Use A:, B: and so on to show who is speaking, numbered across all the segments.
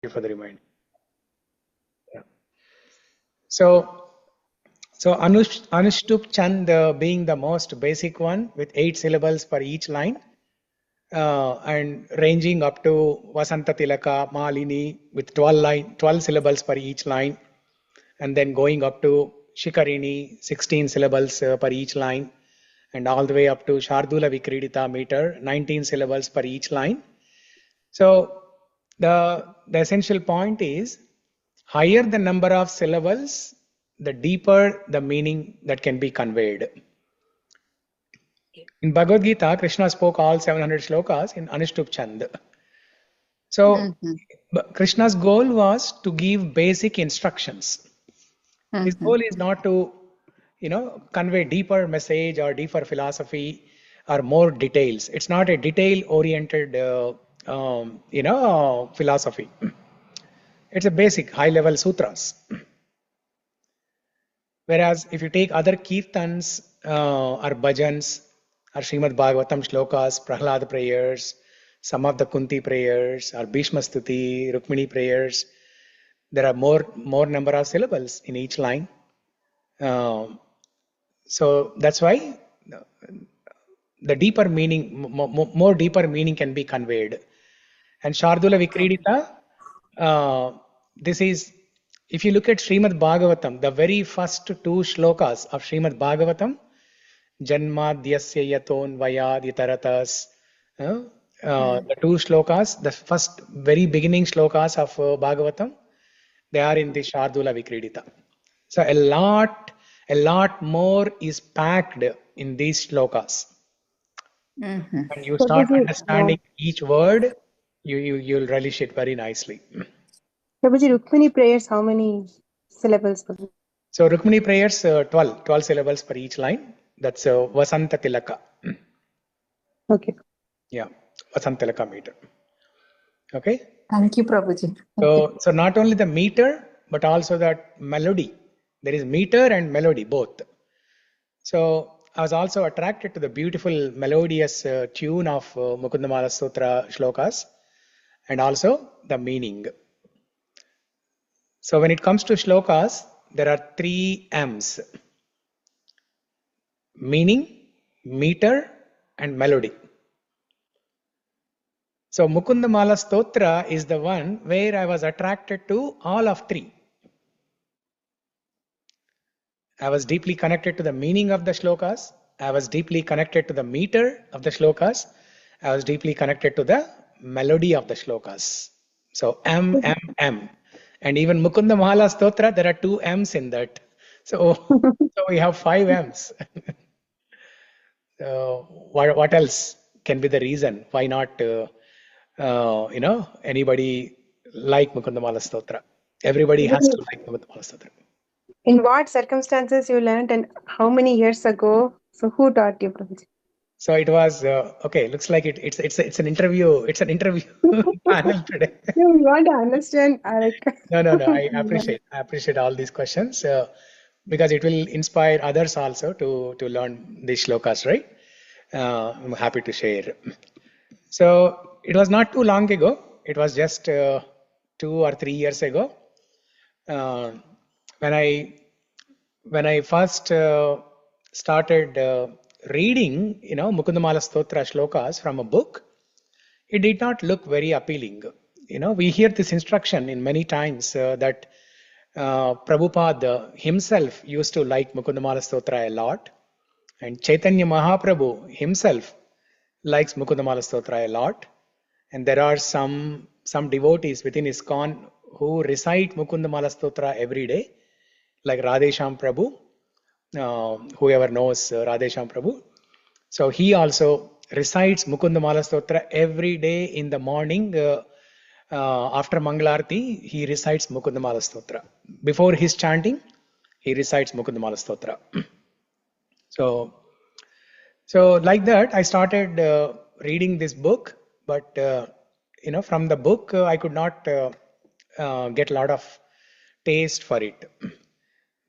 A: for the reminder. Yeah. So Anushtup Chand being the most basic one with 8 syllables for each line, and ranging up to Vasanta Tilaka, Malini with 12 syllables for each line, and then going up to Shikarini, 16 syllables per each line, and all the way up to Shardula Vikridita meter, 19 syllables per each line. So the essential point is, higher the number of syllables, the deeper the meaning that can be conveyed. In Bhagavad Gita, Krishna spoke all 700 shlokas in Anushtup Chand. So Krishna's goal was to give basic instructions. His goal is not to, convey deeper message or deeper philosophy or more details. It's not a detail-oriented, philosophy. It's a basic high-level sutras. Whereas if you take other kirtans or bhajans or Srimad Bhagavatam shlokas, Prahlad prayers, some of the Kunti prayers or Bhishma Stuti, Rukmini prayers, there are more number of syllables in each line. So that's why the deeper meaning, more deeper meaning can be conveyed. And Shardula Vikridita, this is, if you look at Srimad Bhagavatam, the very first 2 shlokas of Srimad Bhagavatam, Janmadhyasya yaton vayad yataratas, the 2 shlokas, the first very beginning shlokas of Bhagavatam, they are in the Shardula Vikridita. So a lot more is packed in these shlokas. And you start understanding each word, you'll relish it very nicely.
B: Prabhuji, Rukmini prayers, how many syllables?
A: So Rukmini prayers, 12 syllables per each line. That's Vasanta Tilaka.
B: Okay.
A: Yeah, Vasanta Tilaka meter. Okay.
C: Thank you, Prabhuji.
A: So not only the meter, but also that melody. There is meter and melody, both. So I was also attracted to the beautiful melodious tune of Mukunda-Mālā-Stotra shlokas, and also the meaning. So when it comes to shlokas, there are 3 M's: meaning, meter, and melody. So Mukunda-Mālā-Stotra is the one where I was attracted to all of 3. I was deeply connected to the meaning of the shlokas. I was deeply connected to the meter of the shlokas. I was deeply connected to the melody of the shlokas. So M. And even Mukunda-Mālā-Stotra, there are 2 M's in that. So we have 5 M's. What else can be the reason? Why not, anybody like Mukunda-Mālā-Stotra? Everybody has to like Mukunda-Mālā-Stotra.
B: In what circumstances you learned and how many years ago? So who taught you, Prabhuji?
A: So it was okay. Looks like it's an interview. It's an interview panel today.
B: No, we want to understand.
A: No. I appreciate all these questions because it will inspire others also to learn these shlokas, right? I'm happy to share. So it was not too long ago. It was just 2 or 3 years ago when I first started reading, Mukunda-Mālā-Stotra shlokas from a book. It did not look very appealing. We hear this instruction in many times that Prabhupada himself used to like Mukunda-Mālā-Stotra a lot, and Chaitanya Mahaprabhu himself likes Mukunda-Mālā-Stotra a lot, and there are some devotees within ISKCON who recite Mukunda-Mālā-Stotra every day, like Radhesham Prabhu. Whoever knows Radhesham Prabhu. So he also recites Mukunda-Mālā-Stotra every day in the morning. After Mangalarti, he recites Mukunda-Mālā-Stotra. Before his chanting, he recites Mukunda-Mālā-Stotra. So like that, I started reading this book, but from the book, I could not get a lot of taste for it.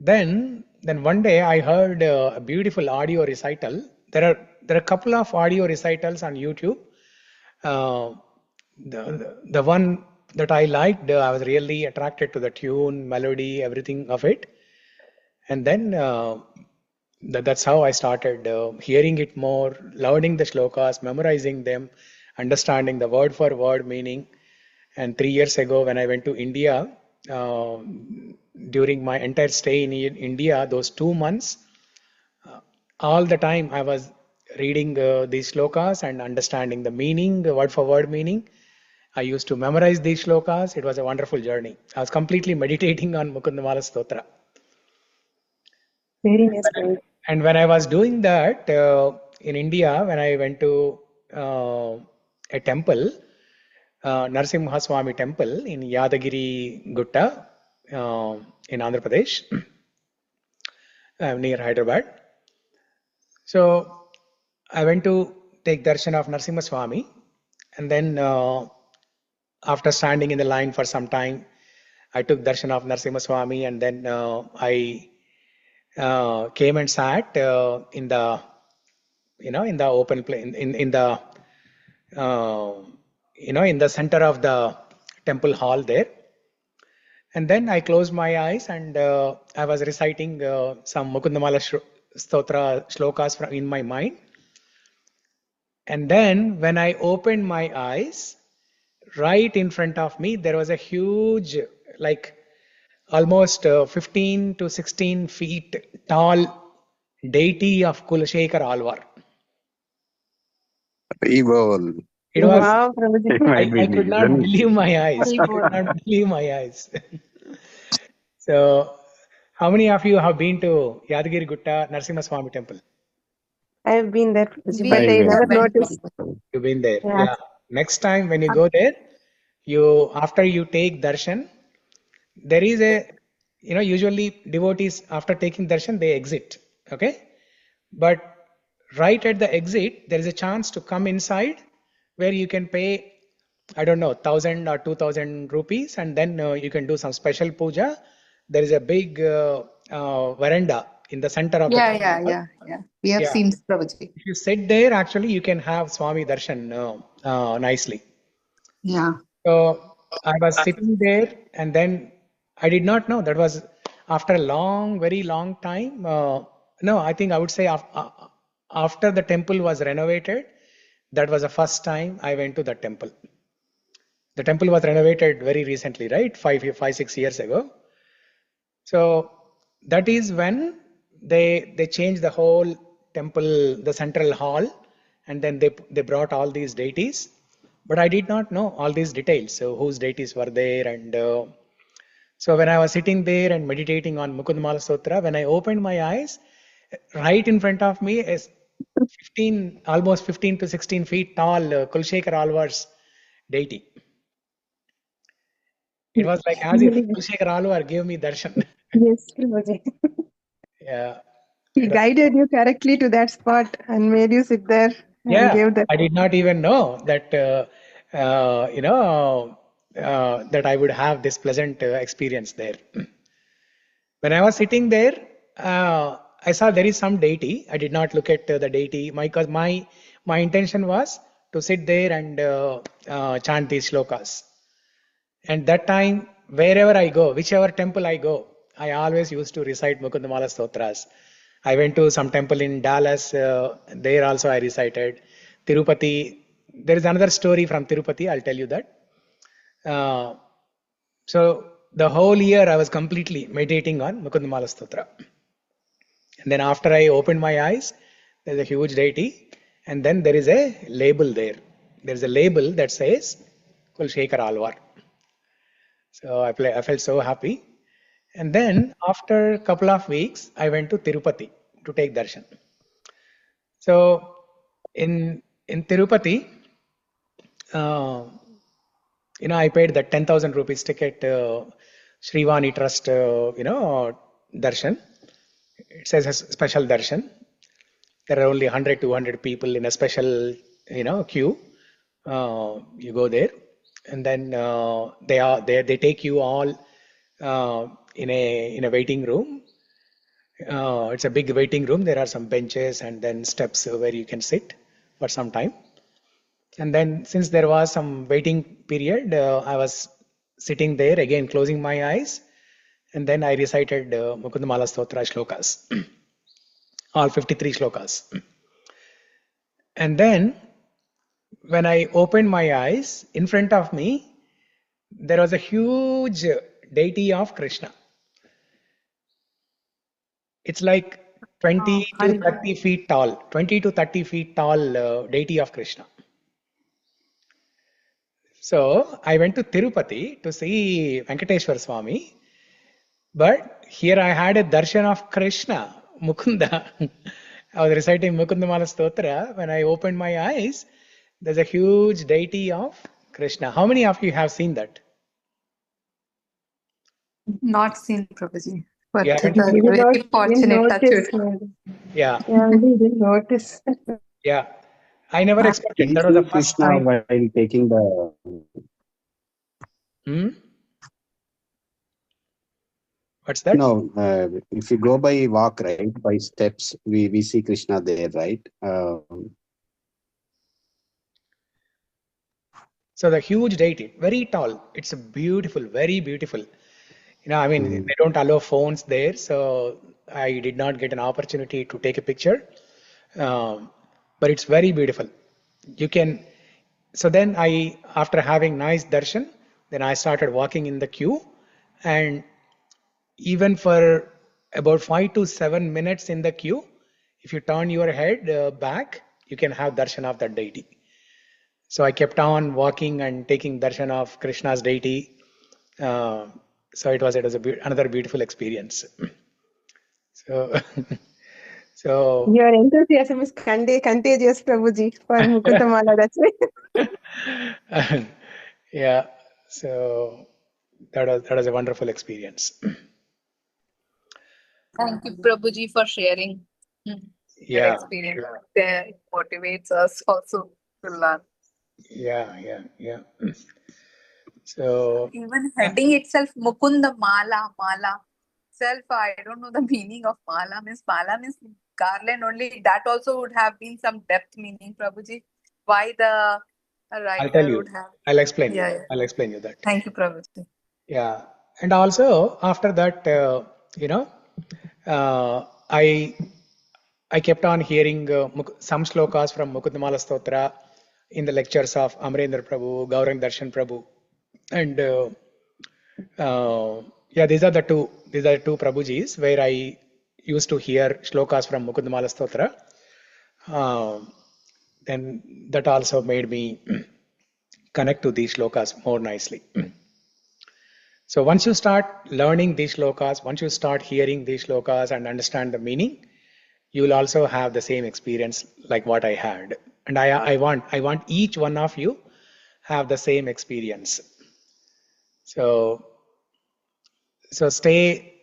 A: Then one day I heard a beautiful audio recital. There are a couple of audio recitals on YouTube. The one that I liked. I was really attracted to the tune, melody, everything of it. And then that's how I started hearing it more, learning the shlokas, memorizing them, understanding the word for word meaning. And 3 years ago, when I went to India, during my entire stay in India, those 2 months, all the time I was reading these shlokas and understanding the meaning, word for word meaning. I used to memorize these shlokas. It was a wonderful journey. I was completely meditating on Mukunda-Mālā-Stotra.
B: Very nice. Very.
A: And when I was doing that in India, when I went to a temple, Narasimha Swami temple in Yadagiri Gutta in Andhra Pradesh, near Hyderabad. So I went to take darshan of Narasimha Swami, and then after standing in the line for some time, I took darshan of Narasimha Swami, and then I came and sat in the in the open place in the in the center of the temple hall there. And then I closed my eyes and I was reciting some Mukunda-Mālā-Stotra shlokas in my mind. And then when I opened my eyes, right in front of me, there was a huge, like almost 15 to 16 feet tall deity of Kulashekar Alwar.
C: Evil.
A: It was,
B: Wow, Prabhuji.
C: It might be
A: I could not
C: reason.
A: believe my eyes. I could not believe my eyes. So, how many of you have been to Yadagiri Gutta Narasimha Swami temple?
B: I have been there, Prabhuji, but
C: I
B: I
C: went.
B: never noticed.
A: You've been there.
B: Yeah.
A: Yeah. Next time when you go there, you after you take darshan, there is a usually devotees after taking darshan they exit. Okay, but right at the exit there is a chance to come inside where you can pay, I don't know, 1,000 or 2,000 rupees, and then you can do some special puja. There is a big veranda in the center of the temple.
D: We have
A: Yeah.
D: seen Prabhuji.
A: If you sit there, actually, you can have Swami darshan nicely.
D: Yeah.
A: So I was sitting there, and then I did not know that was after a long, very long time. No, I think I would say after the temple was renovated, that was the first time I went to that temple. The temple was renovated very recently, right? 6 years ago. So that is when they changed the whole temple, the central hall, and then they brought all these deities. But I did not know all these details. So whose deities were there, and so when I was sitting there and meditating on Mukunda-Mālā-Stotra, when I opened my eyes, right in front of me is almost 15 to 16 feet tall Kulshekar Alwar's deity. It was like as if
B: Really?
A: Kulshekar Alwar gave me darshan.
B: Yes, Prabhuji.
A: Yeah.
B: He guided you correctly to that spot and made you sit there and
A: Yeah,
B: gave that.
A: I did not even know that that I would have this pleasant experience there. When I was sitting there, I saw there is some deity. I did not look at the deity because my intention was to sit there and chant these shlokas. And that time, wherever I go, whichever temple I go, I always used to recite Mukunda-Mālā-Stotras. I went to some temple in Dallas. There also I recited. Tirupati. There is another story from Tirupati. I'll tell you that. So the whole year I was completely meditating on Mukunda-Mālā-Stotra. And then after I opened my eyes, there's a huge deity, and then there is a label there. There's a label that says Kulshekar Alwar. So I felt so happy. And then after a couple of weeks, I went to Tirupati to take darshan. So in Tirupati, I paid that 10,000 rupees ticket, Srivani Trust, darshan. It says a special darshan. There are only 100, 200 people in a special, queue. You go there, and then they take you all in a waiting room. It's a big waiting room. There are some benches and then steps where you can sit for some time. And then since there was some waiting period, I was sitting there, again closing my eyes, and then I recited Mukunda-Mālā-Stotra shlokas, all 53 shlokas. And then when I opened my eyes, in front of me, there was a huge deity of Krishna. It's like 20 to 30 feet tall, 20 to 30 feet tall deity of Krishna. So I went to Tirupati to see Venkateshwar Swami, but here I had a darshan of Krishna, Mukunda. I was reciting Mukunda-Mālā-Stotra. When I opened my eyes, there's a huge deity of Krishna. How many of you have seen that?
C: Not seen, Prabhuji. But
A: Yeah,
C: it was very fortunate touch.
A: Yeah.
B: Yeah, we didn't notice.
A: Yeah. I never expected. That was the first
D: Krishna
A: time.
D: while taking the.
A: What's that?
D: No, if you go by walk, right, by steps, we see Krishna there, right?
A: So the huge deity, very tall. It's a beautiful, very beautiful. I mean, they don't allow phones there, so I did not get an opportunity to take a picture. But it's very beautiful. You can. So then after having nice darshan, then I started walking in the queue, and even for about 5 to 7 minutes in the queue, if you turn your head back, you can have darshan of that deity. So I kept on walking and taking darshan of Krishna's deity. So it was another beautiful experience. So
B: Your enthusiasm is contagious, Prabhuji, for Mukunda-Mālā. That's right.
A: Yeah. So that was a wonderful experience.
C: Thank you, Prabhuji, for sharing your experience. It motivates us also to learn.
A: Yeah. So
C: even heading itself, Mukunda-Mālā, self, I don't know the meaning of Mala means garland only. That also would have been some depth meaning, Prabhuji. Why the writer
A: I'll tell you.
C: would have.
A: I'll explain.
C: Yeah.
A: I'll explain you that.
C: Thank you, Prabhuji.
A: Yeah, and also after that, I kept on hearing some shlokas from Mukunda-Mālā-Stotra in the lectures of Amrendra Prabhu, Gaurang Darshan Prabhu, and these are the two Prabhujis where I used to hear shlokas from Mukunda-Mālā-Stotra. Then that also made me connect to these shlokas more nicely. So once you start learning these shlokas, once you start hearing these shlokas and understand the meaning, you will also have the same experience like what I had. And I want each one of you have the same experience. So stay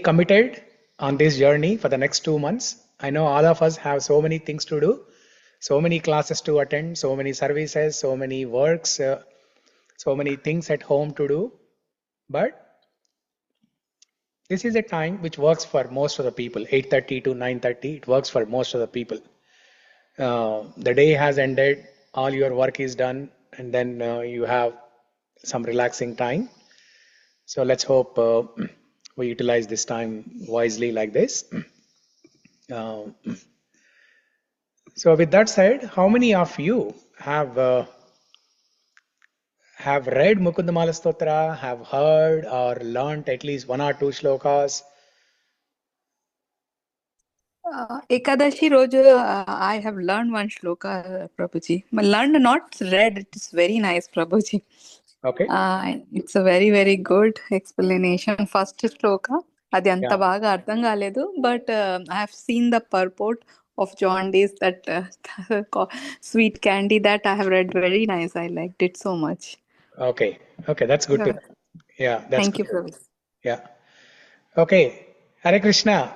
A: committed on this journey for the next 2 months. I know all of us have so many things to do, so many classes to attend, so many services, so many works, so many things at home to do. But this is a time which works for most of the people, 8:30 to 9:30. It works for most of the people. The day has ended, all your work is done, and then you have some relaxing time. So let's hope we utilize this time wisely like this. So with that said, how many of you have read Mukunda-Mālā-Stotra, have heard or learned at least 1 or 2 shlokas?
C: Ekadashi Roju, I have learned one shloka, Prabhuji. Learned, not read. It is very nice, Prabhuji.
A: Okay.
C: It's a very, very good explanation. First shloka. Adi anta baga ardham kaledu, but I have seen the purport of jaundice, that sweet candy, that I have read. Very nice. I liked it so much.
A: Okay, that's good to know. Yeah, that's
C: Thank
A: good.
C: you, Prabhuji.
A: Yeah. Okay. Hare Krishna.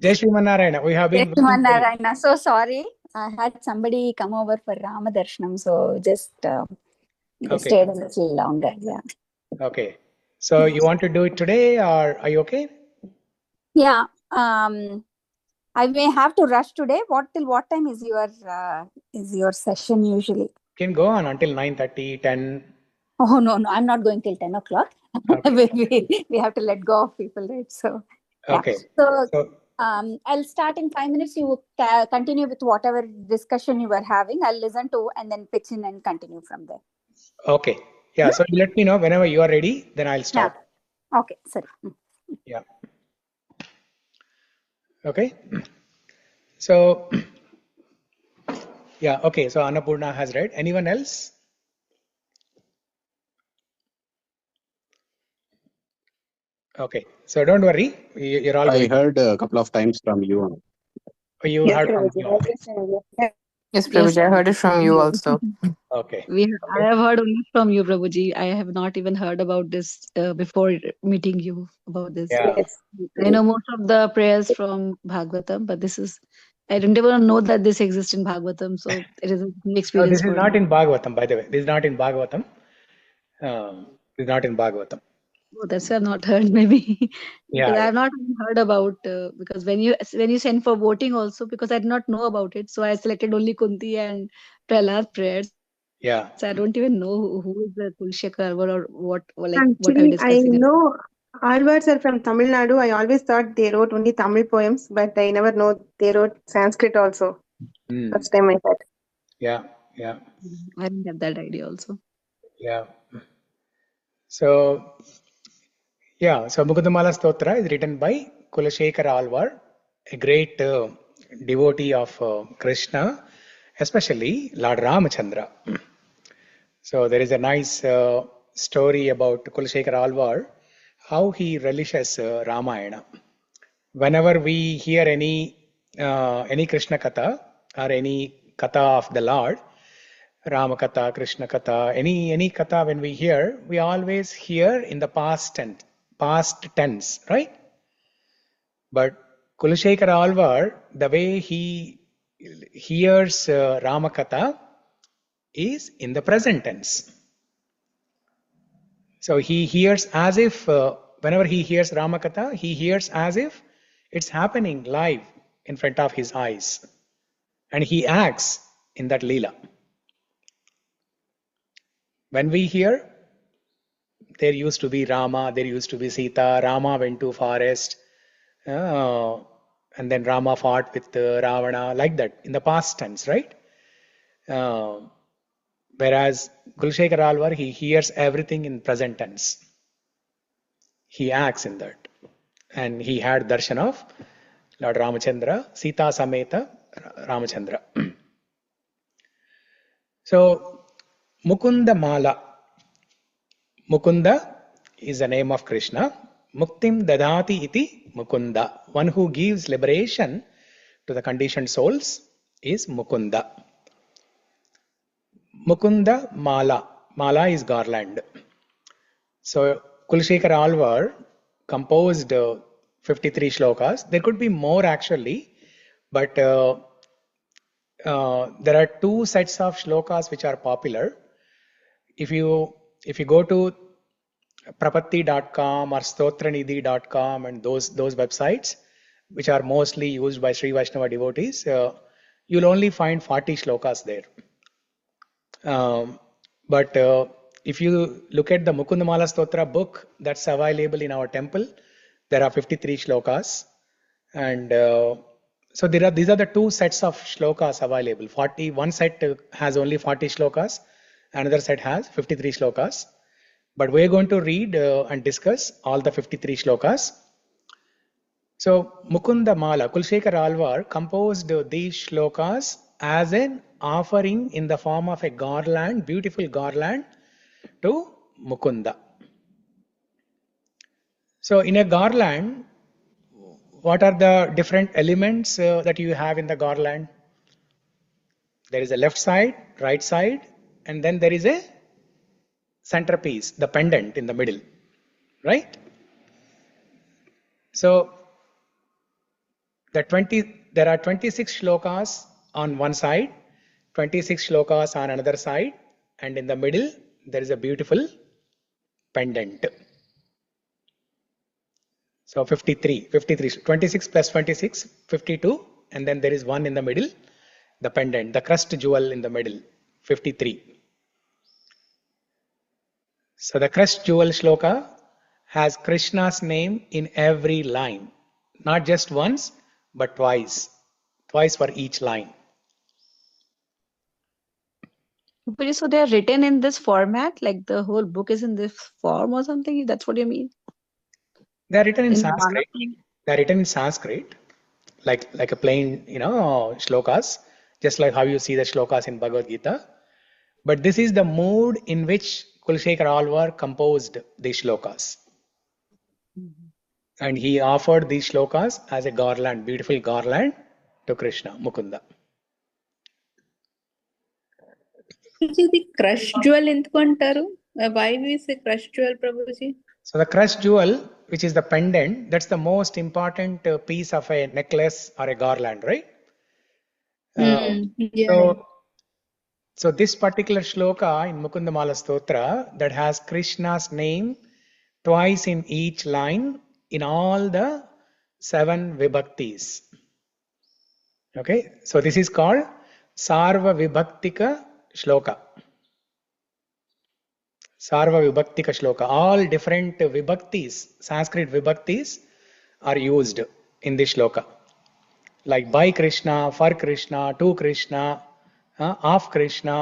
A: Jai Srimanarayana. We have been
E: Jai Srimanarayana. So sorry. I had somebody come over for Rama Darshanam, so just stayed a little longer. Yeah.
A: Okay. So you want to do it today, or are you okay?
E: Yeah. I may have to rush today. Till what time is your session usually?
A: You can go on until 9:30, 10.
E: Oh, no, I'm not going till 10 o'clock.
A: Okay.
E: we have to let go of people, right? So, yeah.
A: Okay.
E: So,
A: So
E: I'll start in 5 minutes. You continue with whatever discussion you were having. I'll listen to and then pitch in and continue from there.
A: okay. Yeah. So you let me know whenever you are ready. Then I'll
E: Yeah.
A: start.
E: Okay, sorry.
A: Yeah. Okay. So yeah. Okay. So Annapurna has read. Anyone else? Okay. So don't worry. You're all
D: I
A: going.
D: heard a couple of times from you.
A: You
B: Yes,
A: heard from
B: Prabhuji.
A: me.
C: Yes,
F: Yes,
C: Prabhuji, I heard it from you also.
A: Okay.
F: I have heard only from you, Prabhuji. I have not even heard about this before meeting you about this.
A: Yeah.
B: Yes.
F: I know most of the prayers from Bhagavatam, but this is, I didn't even know that this exists in Bhagavatam. So it is a new
A: No,
F: experience
A: this is
F: for
A: not
F: me.
A: in Bhagavatam, by the way. This is not in Bhagavatam. This is not in Bhagavatam.
F: Oh, that's why I've not heard maybe because I
A: Yeah.
F: have not even heard about because when you send for voting also because I did not know about it, so I selected only Kunti and Prahlad prayers.
A: Yeah.
F: So I don't even know who is the Kulshekar or what or like what are we
B: Actually, I
F: discussing.
B: know Alwars are from Tamil Nadu. I always thought they wrote only Tamil poems, but I never know they wrote Sanskrit also.
A: Mm.
B: First time I heard.
A: Yeah. Yeah.
F: I didn't have that idea also.
A: Yeah. So yeah. So Mukunda-Mālā-Stotra is written by Kulashekara Alvar, a great devotee of Krishna, especially Lord Ramachandra. So there is a nice story about Kulashekara Alvar, how he relishes Ramayana. Whenever we hear any Krishna Katha or any Katha of the Lord, Rama Katha, Krishna Katha, any Katha when we hear, we always hear in the past tense, right? But Kulashekara Alvar, the way he hears Rama Katha is in the present tense. So he hears as if, whenever he hears Ramakatha, he hears as if it's happening live in front of his eyes. And he acts in that Leela. When we hear, there used to be Rama, there used to be Sita, Rama went to forest, and then Rama fought with Ravana, like that, in the past tense, right? Whereas Kulshekar Alvar, he hears everything in present tense. He acts in that. And he had darshan of Lord Ramachandra, Sita Sameta Ramachandra. So, Mukunda-Mālā. Mukunda is the name of Krishna. Muktim dadati iti Mukunda. One who gives liberation to the conditioned souls is Mukunda. Mukunda-Mālā. Mala is garland. So, Kulshekar Alvar composed 53 shlokas. There could be more actually, but there are two sets of shlokas which are popular. If you go to prapatti.com or stotranidhi.com and those websites, which are mostly used by Sri Vaishnava devotees, you'll only find 40 shlokas there. But if you look at the Mukunda-Mālā-Stotra book that's available in our temple, there are 53 shlokas. And so these are the two sets of shlokas available. One set has only 40 shlokas, another set has 53 shlokas. But we're going to read and discuss all the 53 shlokas. So Mukunda-Mālā, Kulshekar Alvar composed these shlokas as an offering in the form of a garland, beautiful garland to Mukunda. So in a garland, what are the different elements that you have in the garland? There is a left side, right side, and then there is a centerpiece, the pendant in the middle, right? So there are 26 shlokas on one side, 26 shlokas on another side, and in the middle there is a beautiful pendant. So 53, 26 plus 26, 52, and then there is one in the middle, the pendant, the crust jewel in the middle, 53. So the crest jewel shloka has Krishna's name in every line, not just once, but twice for each line.
F: But so they are written in this format, like the whole book is in this form or something? That's what you mean?
A: They are written in
F: In
A: Sanskrit. They are written in Sanskrit, like a plain, shlokas, just like how you see the shlokas in Bhagavad Gita. But this is the mood in which Kulshekar Alvar composed these shlokas. And he offered these shlokas as a garland, beautiful garland to Krishna, Mukunda.
C: ఇది crush jewel ఎందుకు అంటారు? Why we say crush jewel, Prabhuji?
A: So the crest jewel, which is the pendant, that's the most important piece of a necklace or a garland, right?
C: Yeah.
A: So this particular shloka in Mukunda-Mālā-Stotra that has Krishna's name twice in each line in all the 7 vibhaktis. Okay, so this is called Sarva Vibhaktika Shloka. Sarva Vibhaktika Shloka. All different vibhaktis, Sanskrit vibhaktis, are used in this shloka. Like by Krishna, for Krishna, to Krishna, of Krishna,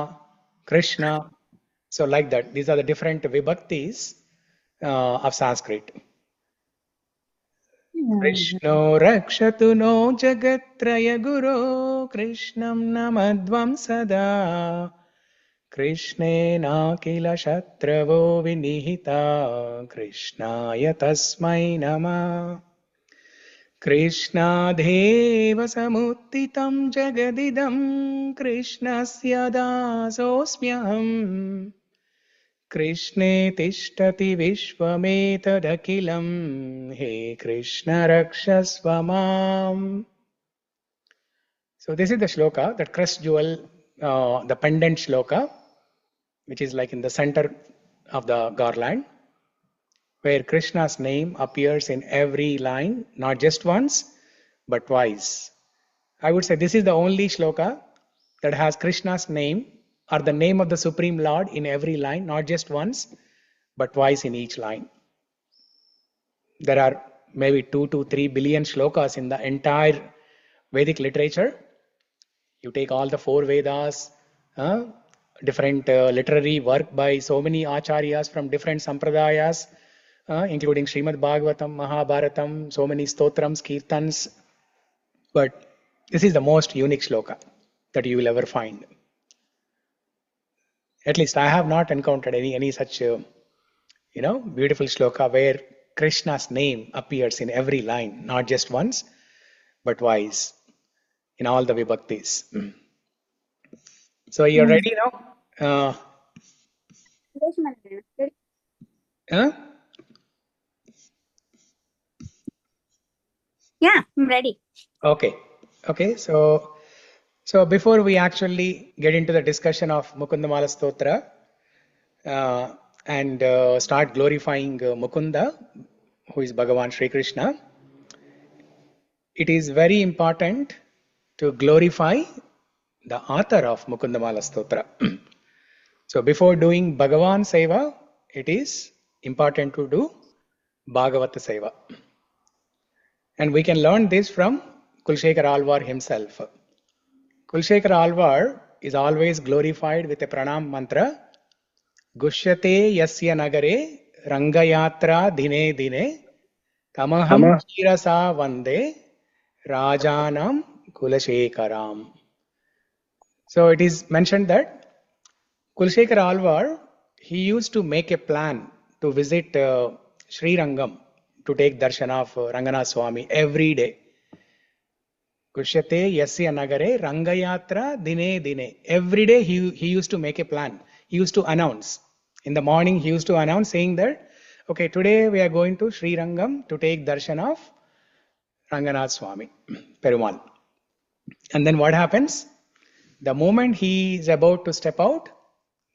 A: Krishna. So like that. These are the different vibhaktis of Sanskrit. Krishno rakshatu no jagatraya guru Krishnam namadvam sada Krishnena kila shatravo vinihita Krishnaya tasmai namah. Krishnadeva samuttitam jagadidam Krishnasya dasosmyaham Krishne tishtati vishvametadakilam He Krishna rakshasva mam. So this is the shloka, that crest jewel, the pendant shloka, which is like in the center of the garland, where Krishna's name appears in every line, not just once, but twice. I would say this is the only shloka that has Krishna's name or the name of the Supreme Lord in every line, not just once, but twice in each line. There are maybe 2 to 3 billion shlokas in the entire Vedic literature. You take all the 4 Vedas, different literary work by so many acharyas from different sampradayas, including Srimad Bhagavatam, Mahabharatam, so many stotrams, kirtans. But this is the most unique shloka that you will ever find. At least I have not encountered any such, beautiful shloka where Krishna's name appears in every line, not just once, but twice in all the vibhaktis. So you're ready now?
E: Yeah, I'm ready.
A: Okay. So before we actually get into the discussion of Mukunda-Mālā-Stotra and start glorifying Mukunda, who is Bhagavan Sri Krishna, it is very important to glorify the author of Mukunda-Mālā-Stotra. So before doing Bhagavan Seva, it is important to do Bhagavata Seva. And we can learn this from Kulshekar Alvar himself. Kulshekar Alvar is always glorified with a pranam mantra, Gushyate yasya nagare rangayatra dine dine tamaham chirasa vande rajanam kulashekaram. So it is mentioned that Kulshekar Alvar, he used to make a plan to visit Sri Rangam to take darshan of Ranganath Swami every day. Kushyate yasya nagare rangayatra dine dine. Every day he used to make a plan. He used to announce. In the morning he used to announce saying that, okay, today we are going to Sri Rangam to take darshan of Ranganath Swami, Perumal. And then what happens? The moment he is about to step out,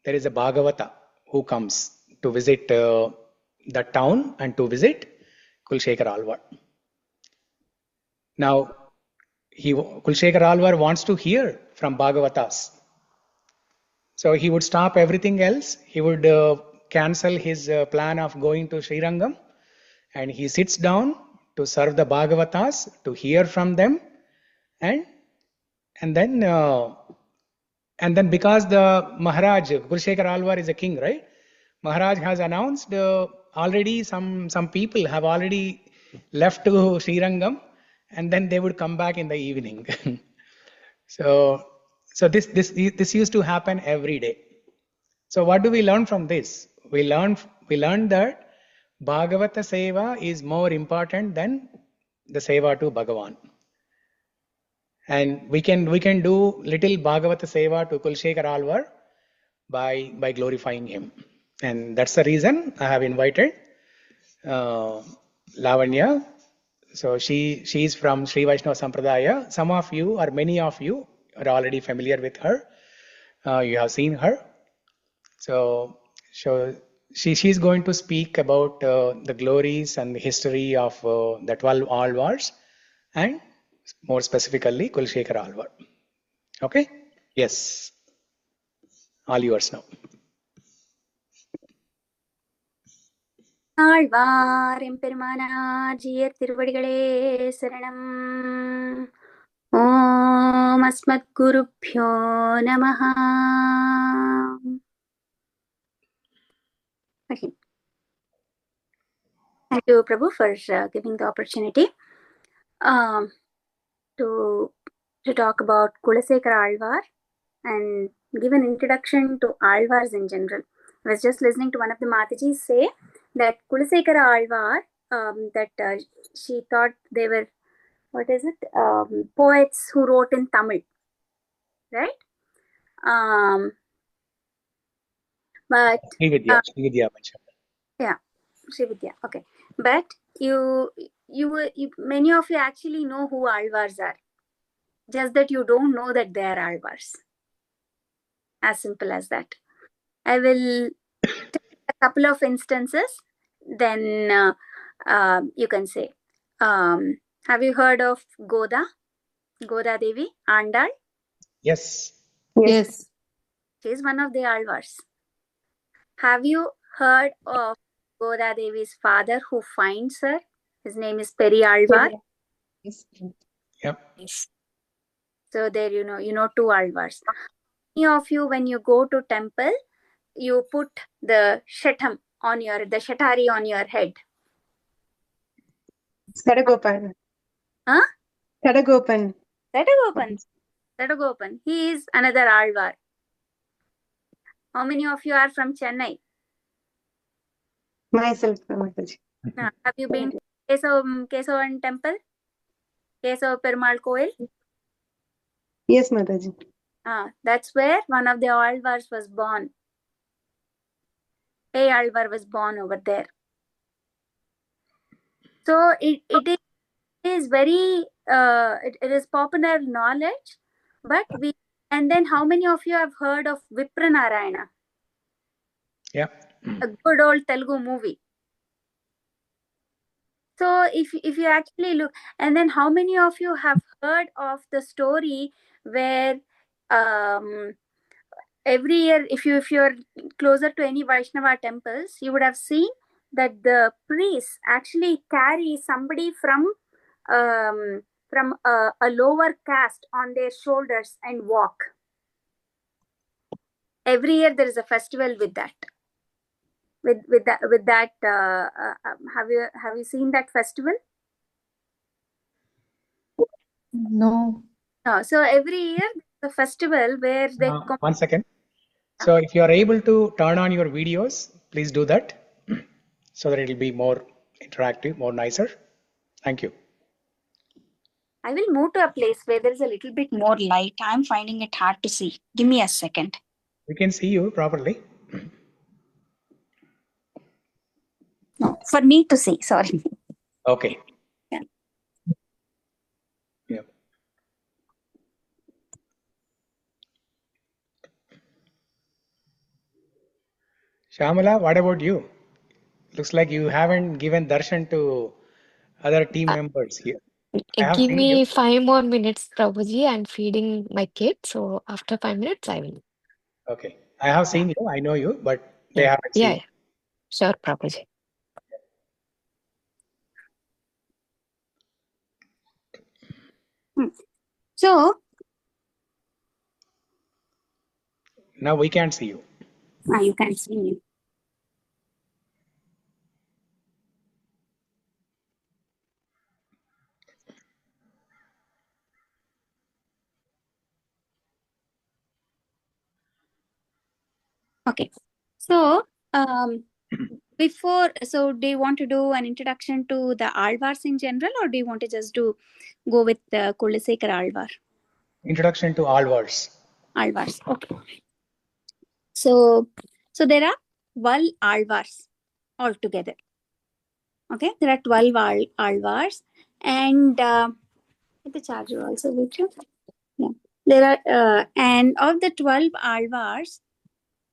A: there is a Bhagavata who comes to visit the town and to visit Kulshekar Alvar. Now, Kulshekar Alvar wants to hear from Bhagavatas. So he would stop everything else. He would cancel his plan of going to Srirangam, and he sits down to serve the Bhagavatas, to hear from them, and then because the Maharaj Kulshekar Alwar is a king, right? Maharaj has announced already some people have already left to Srirangam, and then they would come back in the evening. So this used to happen every day. So what do we learn from this? We learn that Bhagavata Seva is more important than the Seva to Bhagavan. And we can do little Bhagavata Seva to Kulshekar Alwar by glorifying him. And that's the reason I have invited Lavanya. So she is from Sri Vaishnava Sampradaya. Some of you or many of you are already familiar with her. You have seen her. So she's going to speak about the glories and the history of the 12 Alwars, and more specifically Kulshekar Alwar. Okay? Yes. All yours now.
E: Alvar எம்பெருமானார் ஜீயர் திருவடிகளே சரணம். ஓம் அஸ்மத்குருப்யோ நமஹ. Okay. Thank you, Prabhu, for giving the opportunity to talk about Kulashekar Alwar and give an introduction to Alwars in general. I was just listening to one of the Matajis say that Kulashekar Alwar, that she thought they were, poets who wrote in Tamil, right? But
A: Srividya mentioned.
E: Yeah, Srividya. Okay, but you many of you actually know who Alwars are, just that you don't know that they are Alwars. As simple as that. I will take a couple of instances, then you can say. Have you heard of Goda Devi, Andal?
A: Yes.
B: Yes.
E: She is one of the Alwars. Have you heard of Goda Devi's father who finds her? His name is Peri Alvar.
B: Yes.
A: Yep.
E: So there you know two Alvars. Many of you, when you go to temple, you put the shatam the shatari on your head.
B: Sadagopan.
E: Huh?
B: Sadagopan.
E: Sadagopan. He is another Alvar. How many of you are from Chennai?
B: Myself, Mataji.
E: Have you been to Kesavan temple? Kesav Perumal Koil?
B: Yes, Mataji.
E: That's where one of the Alvars was born. A Alvar was born over there. So it is very it is popular knowledge, but and then how many of you have heard of Vipranarayana?
A: Yeah.
E: A good old Telugu movie. So if you actually look, and then how many of you have heard of the story where every year, if you're closer to any Vaishnava temples, you would have seen that the priests actually carry somebody from a lower caste on their shoulders and walk. Every year there is a festival with that. With that, have you seen that festival?
C: No.
E: No. So every year the festival where they
A: 1 second. So if you are able to turn on your videos, please do that, so that it will be more interactive, more nicer. Thank you.
E: I will move to a place where there is a little bit more light. I'm finding it hard to see. Give me a second.
A: We can see you properly.
E: No, for me to see. Sorry.
A: Okay.
E: Yeah.
A: Yep. Shamala, what about you? Looks like you haven't given darshan to other team members here. I have
G: Give
A: seen
G: me
A: you.
G: 5 more minutes, Prabhuji. I'm feeding my kid. So after 5 minutes, I will.
A: Okay. I have seen you. I know you, but they
G: Yeah.
A: haven't
G: Yeah.
A: seen
G: Yeah. Sure, Prabhuji.
E: So
A: Now we can't see you.
E: you can see me. Okay. So do you want to do an introduction to the Alvars in general, or do you want to just go with the Kulasekar Alvar?
A: Introduction to Alwars.
E: Alvars. Okay. So there are 12 Alvars altogether. Okay, there are 12 Alvars, and the charger also with you. Yeah, there are and of the 12 Alvars,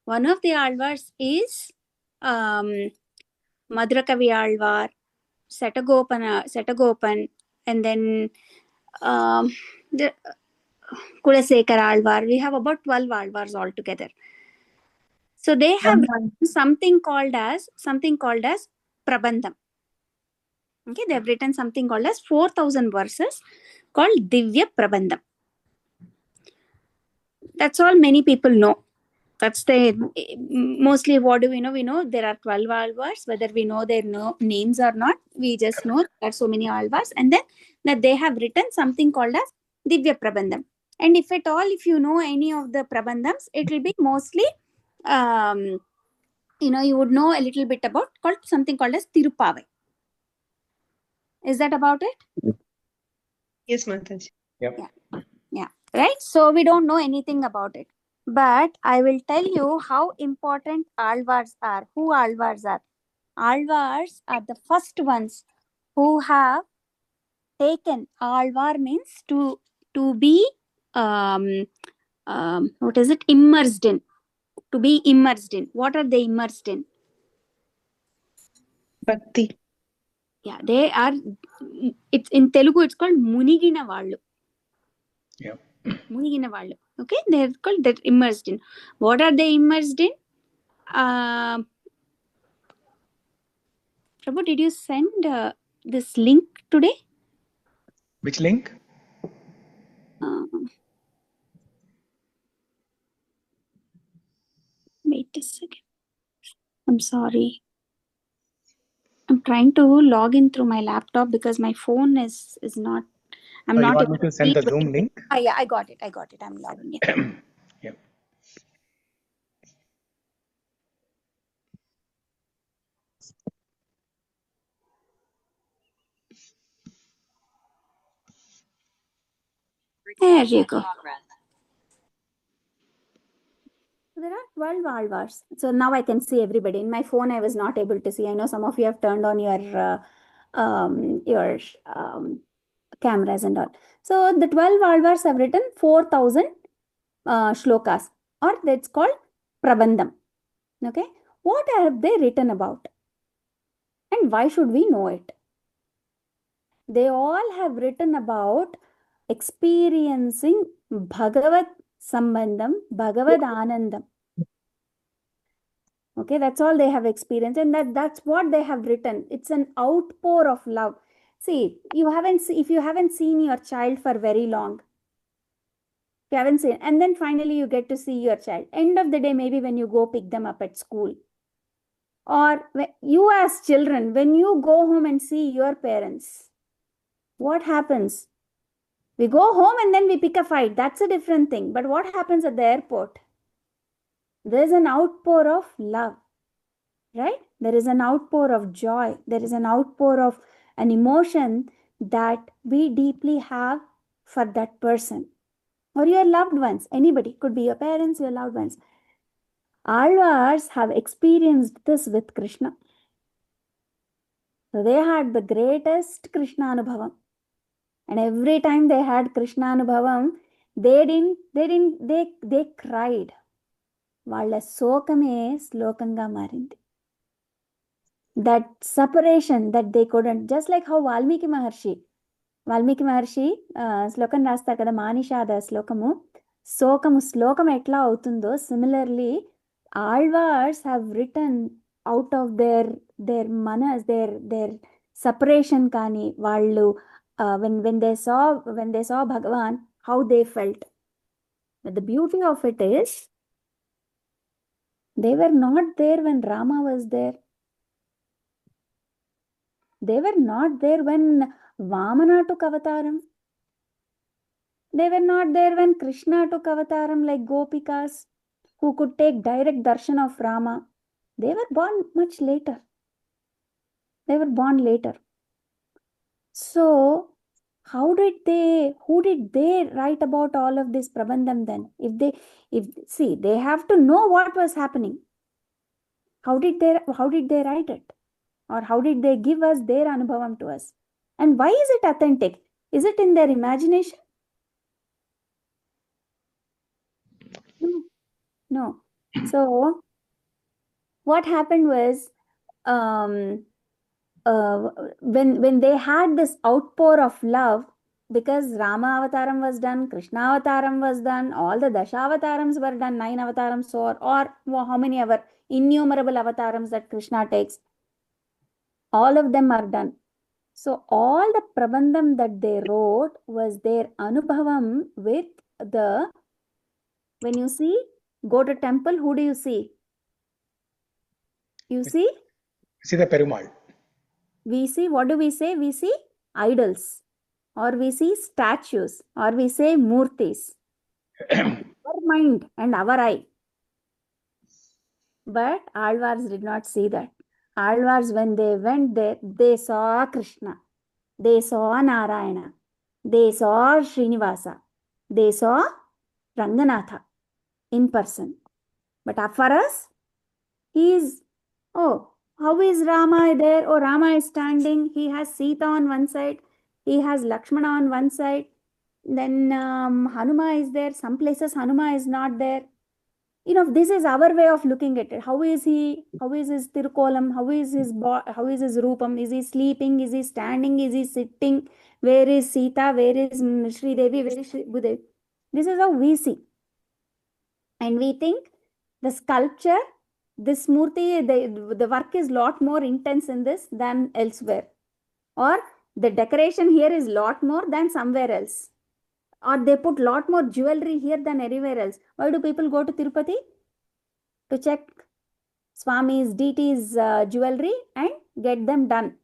E: one of the Alvars is Madrakavi Alvar, Setagopan, and then the Kulasekar Alvar. We have about 12 Alvars altogether. So they have something called as Prabandham. Okay, they have written something called as 4,000 verses called Divya Prabandham. That's all many people know. That's mostly what do we know? We know there are 12 Alvars. Whether we know their names or not, we just know there are so many Alvars, and then that they have written something called as Divya Prabandham. And if at all, if you know any of the Prabandhams, it will be mostly, you would know a little bit about something called as Tirupavai. Is that about it?
B: Yes, Mataji.
A: Yep.
E: Yeah. Right. So we don't know anything about it. But I will tell you how important Alvars are. Who Alvars are? Alvars are the first ones who have taken. Alvar means to be what is it? Immersed in. To be immersed in. What are they immersed in?
B: Bhakti.
E: Yeah, they are. It's in Telugu. It's called Munigina Vallu.
A: Yeah.
E: Munigina Vallu. Okay, they're called that immersed in. What are they immersed in? Prabhu, did you send this link today?
A: Which link?
E: Wait a second. I'm sorry. I'm trying to log in through my laptop because my phone is not. I'm
A: Oh,
E: not.
A: you want me to send the Zoom link?
E: Yeah, I got it. I'm logging in.
A: Yeah.
E: There you go. There are 12 Alvars. So now I can see everybody. In my phone, I was not able to see. I know some of you have turned on your cameras and all. So the 12 Alvars have written 4,000 shlokas, or that's called Prabandham. Okay. What have they written about? And why should we know it? They all have written about experiencing Bhagavad Sambandham, Bhagavad Anandam. Okay, that's all they have experienced, and that's what they have written. It's an outpour of love. See, if you haven't seen your child for very long, you haven't seen, and then finally you get to see your child. End of the day, maybe when you go pick them up at school, or you as children, when you go home and see your parents, what happens? We go home and then we pick a fight. That's a different thing. But what happens at the airport? There's an outpour of love, right? There is an outpour of joy. There is an outpour of an emotion that we deeply have for that person or your loved ones. Anybody, could be your parents, your loved ones. Alvars have experienced this with Krishna. So they had the greatest Krishna Anubhavam. And every time they had Krishna Anubhavam, they cried. వాళ్ళ శోకమే శ్లోకంగా మారింది. That separation that they couldn't, just like how Valmiki Maharshi శ్లోకం రాస్తారు కదా, మానిషాద శ్లోకము, శ్లోకం ఎట్లా అవుతుందో, similarly Alvars have written out of their manas, their separation kani vallu when they saw Bhagavan, how they felt. But the beauty of it is they were not there when Rama was there. They were not there when Vamana took avataram. They were not there when Krishna took avataram, like Gopikas who could take direct darshan of Rama. They were born much later. They were born later. So who did they write about all of this prabandham then? See, they have to know what was happening. How did they write it? Or how did they give us their anubhavam to us? And why is it authentic? Is it in their imagination? No. So what happened was, when they had this outpour of love, because Rama avataram was done, Krishna avataram was done, all the Dashaavatarams were done, 9 avatarams or how many ever innumerable avatars that Krishna takes, all of them are done. So all the prabandham that they wrote was their anubhavam with the, when you see, go to temple, who do you see? You see?
A: See the Perumal.
E: We see, what do we say? We see idols, or we see statues, or we say murtis. Our mind and our eye. But Alvars did not see that. Alvars, when they went there, they saw Krishna, they saw Narayana, they saw Srinivasa, they saw Ranganatha in person. But for us, how is Rama there? Oh, Rama is standing. He has Sita on one side. He has Lakshmana on one side. Then Hanuma is there. Some places Hanuma is not there. This is our way of looking at it. How is he? How is his Tirukolam? How is his Rupam? Is he sleeping? Is he standing? Is he sitting? Where is Sita? Where is Sri Devi? Where is Sri Bhudevi? This is how we see. And we think the sculpture, this murti, the work is lot more intense in this than elsewhere. Or the decoration here is lot more than somewhere else. Or they put lot more jewelry here than anywhere else. Why do people go to Tirupati? To check Swami's, deities' jewelry and get them done.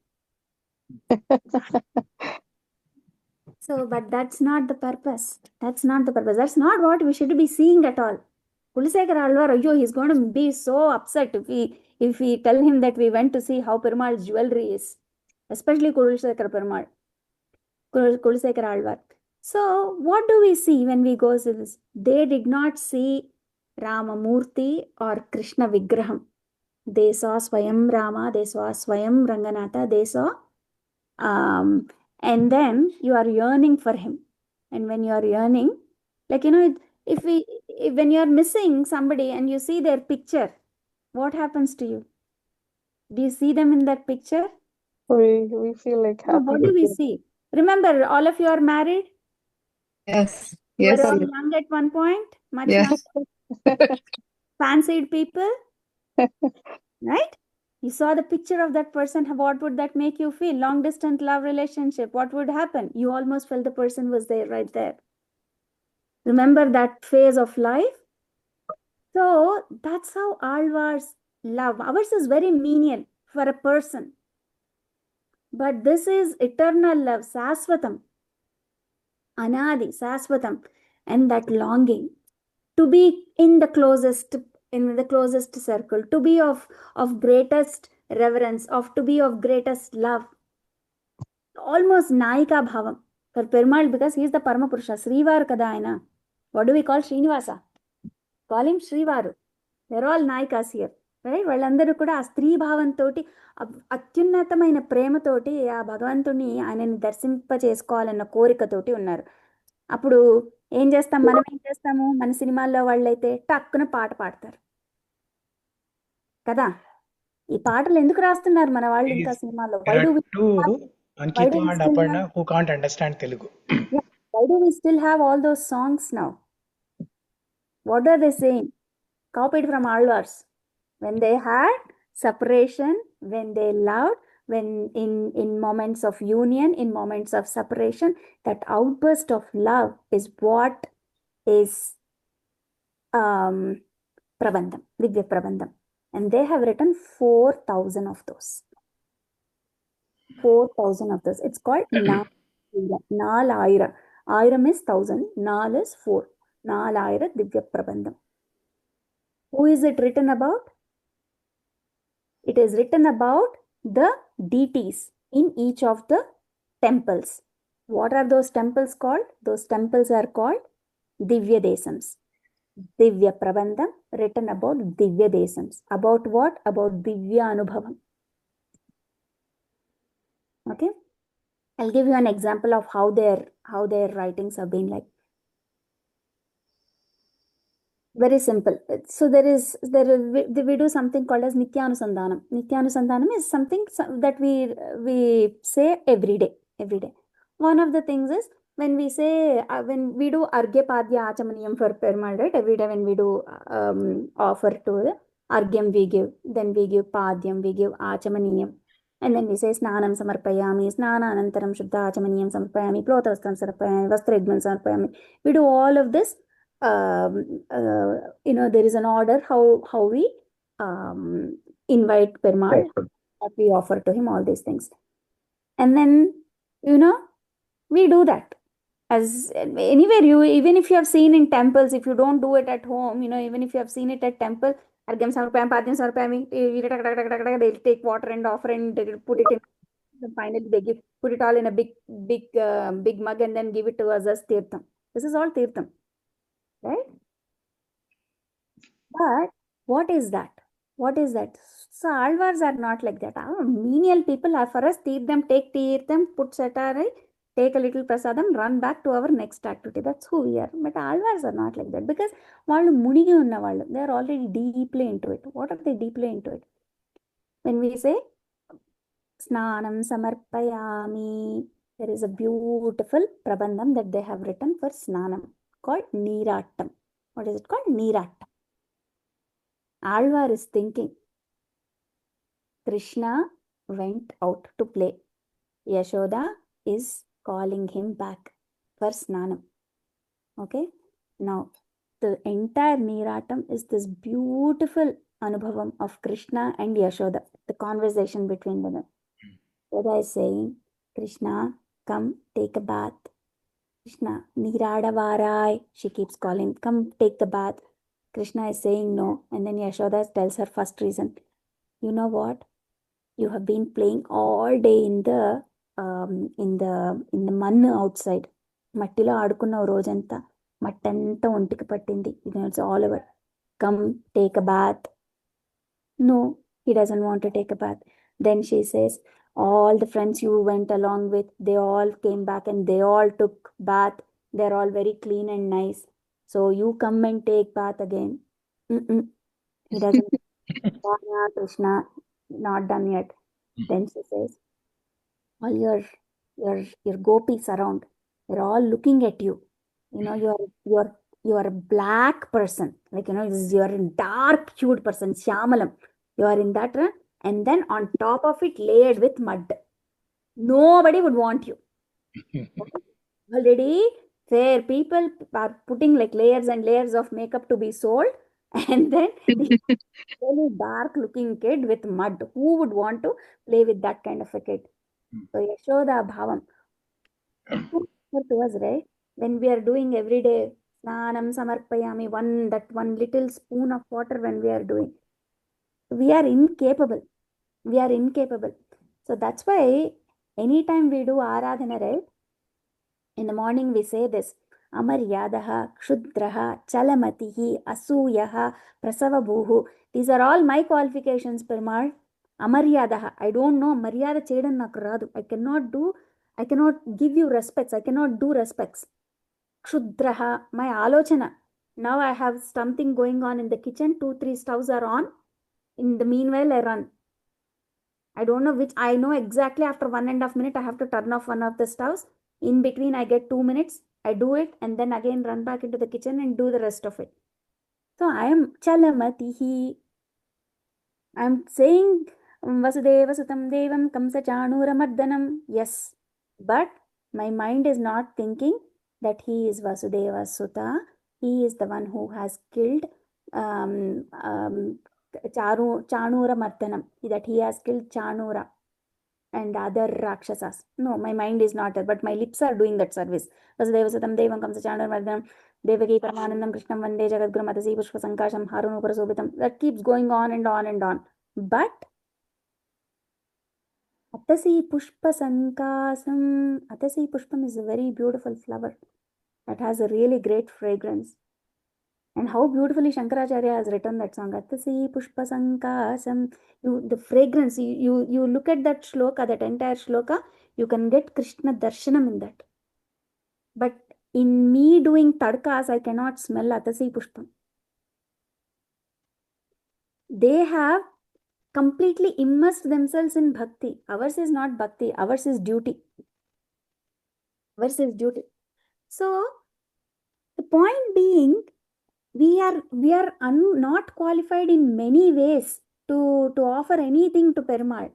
E: So, but that's not the purpose. That's not the purpose. That's not what we should be seeing at all. Kulasekara Alvar, he's going to be so upset if we tell him that we went to see how Perumal's jewelry is. Especially Kulasekara Perumal. Kulasekara Alvar. So, what do we see when we go to this? They did not see Ramamurti or Krishna Vigraham. They saw Swayam Rama, they saw Swayam Ranganatha, they saw, and then you are yearning for him. And when you are yearning, like, when you are missing somebody and you see their picture, what happens to you? Do you see them in that picture?
H: We feel like happy.
E: What do we see? Remember, all of you are married?
C: Yes.
E: You
C: Yes.
E: were all young at one point, much
C: Yes.
E: young, fancied people, right? You saw the picture of that person. What would that make you feel? Long distance love relationship. What would happen? You almost felt the person was there, right there. Remember that phase of life? So that's how Alvars love. Ours is very menial for a person. But this is eternal love, Saswatam. Anadi, Saswatam. And that longing to be in the closest circle, to be of greatest reverence, to be of greatest love. Almost Naika Bhavam for Perumal, because he is the Paramapurusha, Srivar Kadayana. What do we call Srinivasa? Call him Srivaru. They're all Naikas here, right? వాళ్ళందరూ కూడా ఆ స్త్రీ భావంతో అత్యున్నతమైన ప్రేమతోటి ఆ భగవంతుని ఆయనని దర్శింప చేసుకోవాలన్న కోరికతోటి ఉన్నారు. అప్పుడు ఏం చేస్తాం, మనం ఏం చేస్తాము? మన సినిమాల్లో వాళ్ళైతే టక్కున పాట పాడతారు కదా. ఈ పాటలు ఎందుకు రాస్తున్నారు మన వాళ్ళు ఇంకా సినిమాలో? Why do we still have all those songs now? What are they saying? Copied from Alvars. When they had separation, when they loved, when in moments of union, in moments of separation, that outburst of love is what is Prabandham, Divya Prabandham. And they have written 4,000 of those. 4,000 of those. It's called Nalayra. Ayram is 1,000. Nal is 4. Nalayra Divya Prabandham. Who is it written about? It is written about the deities in each of the temples. What are those temples called? Those temples are called Divya Desams. Divya Prabandham, written about Divya Desams. About what? About Divya Anubhavam. Okay. I'll give you an example of how their writings have been like. Very simple. So we do something called as Nityanusandhanam. Nityanusandhanam is something that we say every day. One of the things is when we say when we do Argya Padya Achamaniyam for Perumal, right? Every day when we do offer to the Argyam we give, then we give Padyam, we give Achamaniyam. And then we say Snanam Samarpayami, Snana Anantaram Shuddha Achamaniyam Samarpayami, Plotavastram Samarpayami, Vastredman Samarpayami. We do all of this. There is an order how we invite Perumal, that we offer to him all these things. And then, we do that. As anywhere, even if you have seen in temples, if you don't do it at home, even if you have seen it at temple, Argyam Samarpayam, Padyam Samarpayam, they'll take water and offer and they'll put it in. And finally, they put it all in a big mug and then give it to us as Tirtham. This is all Tirtham. Right? But what is that? So Alvars are not like that. Menial people are, for us, take Tirtham, put Satara, take a little prasadam, run back to our next activity. That's who we are. But Alvars are not like that because they are already deeply into it. What are they deeply into it? When we say Snanam Samarpayami, there is a beautiful prabandham that they have written for Snanam called Neerattam. What is it called? Neerattam. Alvar is thinking, Krishna went out to play. Yashoda is calling him back for Snanam. Okay? Now, the entire Neerattam is this beautiful anubhavam of Krishna and Yashoda, the conversation between them. Yashoda is saying, Krishna, come take a bath. Krishna, Neeradavarai, she keeps calling, come take the bath. Krishna is saying no, and then Yashoda tells her first reason. You know what? You have been playing all day in the mannu outside. Mattilo aadukunna rojanta mattanta ontiki pattindi. It's all over. Come take a bath. No, he doesn't want to take a bath. Then she says, all the friends you went along with, they all came back and they all took bath. They're all very clean and nice. So you come and take bath again. He doesn't. Krishna, not done yet. Then she says, all your gopis around, they're all looking at you. You're a black person. You're a dark hued person, Syamalam. You are in that, and then on top of it, layered with mud. Nobody would want you. Already, fair people are putting like layers and layers of makeup to be sold, and then really dark looking kid with mud. Who would want to play with that kind of a kid? So Yashoda Bhavam. To us, right? When we are doing every day, Snanam Samarpayami, one little spoon of water when we are doing, we are incapable. So that's why anytime we do Aradhana, right? In the morning we say this, Amaryadaha, Kshudraha, Chalamatihi, Asuyaha, Prasavabuhu. These are all my qualifications, Perumal. Amaryadaha. I don't know. Maryada Chedan naku radu. I cannot give you respects. I cannot do respects. Kshudraha, my alochana. Now I have something going on in the kitchen. 2-3 stoves are on. In the meanwhile, I run. I don't know which. I know exactly after 1.5 minutes, I have to turn off one of the stoves. In between, I get 2 minutes. I do it and then again run back into the kitchen and do the rest of it. So I am Chalamatihi. I'm saying Vasudeva Sutam Devam Kamsa Chanuramardhanam. Yes, but my mind is not thinking that he is Vasudeva Sutta. He is the one who has killed Chanura Mardhanam, that he has killed Chanura and other Rakshasas. No, my mind is not there, but my lips are doing that service. Vasudeva Sutam Devam Kamsa Chanura Mardhanam Devaki Paramanandam Krishnam Vande Jagadguru Matasi Pushpa Sankasham Harunu Prasobitam. That keeps going on and on and on. But Atasi Pushpa Sankasam, Atasi Pushpam is a very beautiful flower that has a really great fragrance. And how beautifully Shankaracharya has written that song. Atasi Pushpa Sankasam. The fragrance, you look at that shloka, that entire shloka, you can get Krishna Darshanam in that. But in me doing tadkas, I cannot smell Atasi Pushpam. They have completely immersed themselves in bhakti. Ours is not bhakti, ours is duty. Ours is duty. So, the point being, we are not qualified in many ways to offer anything to Perumal.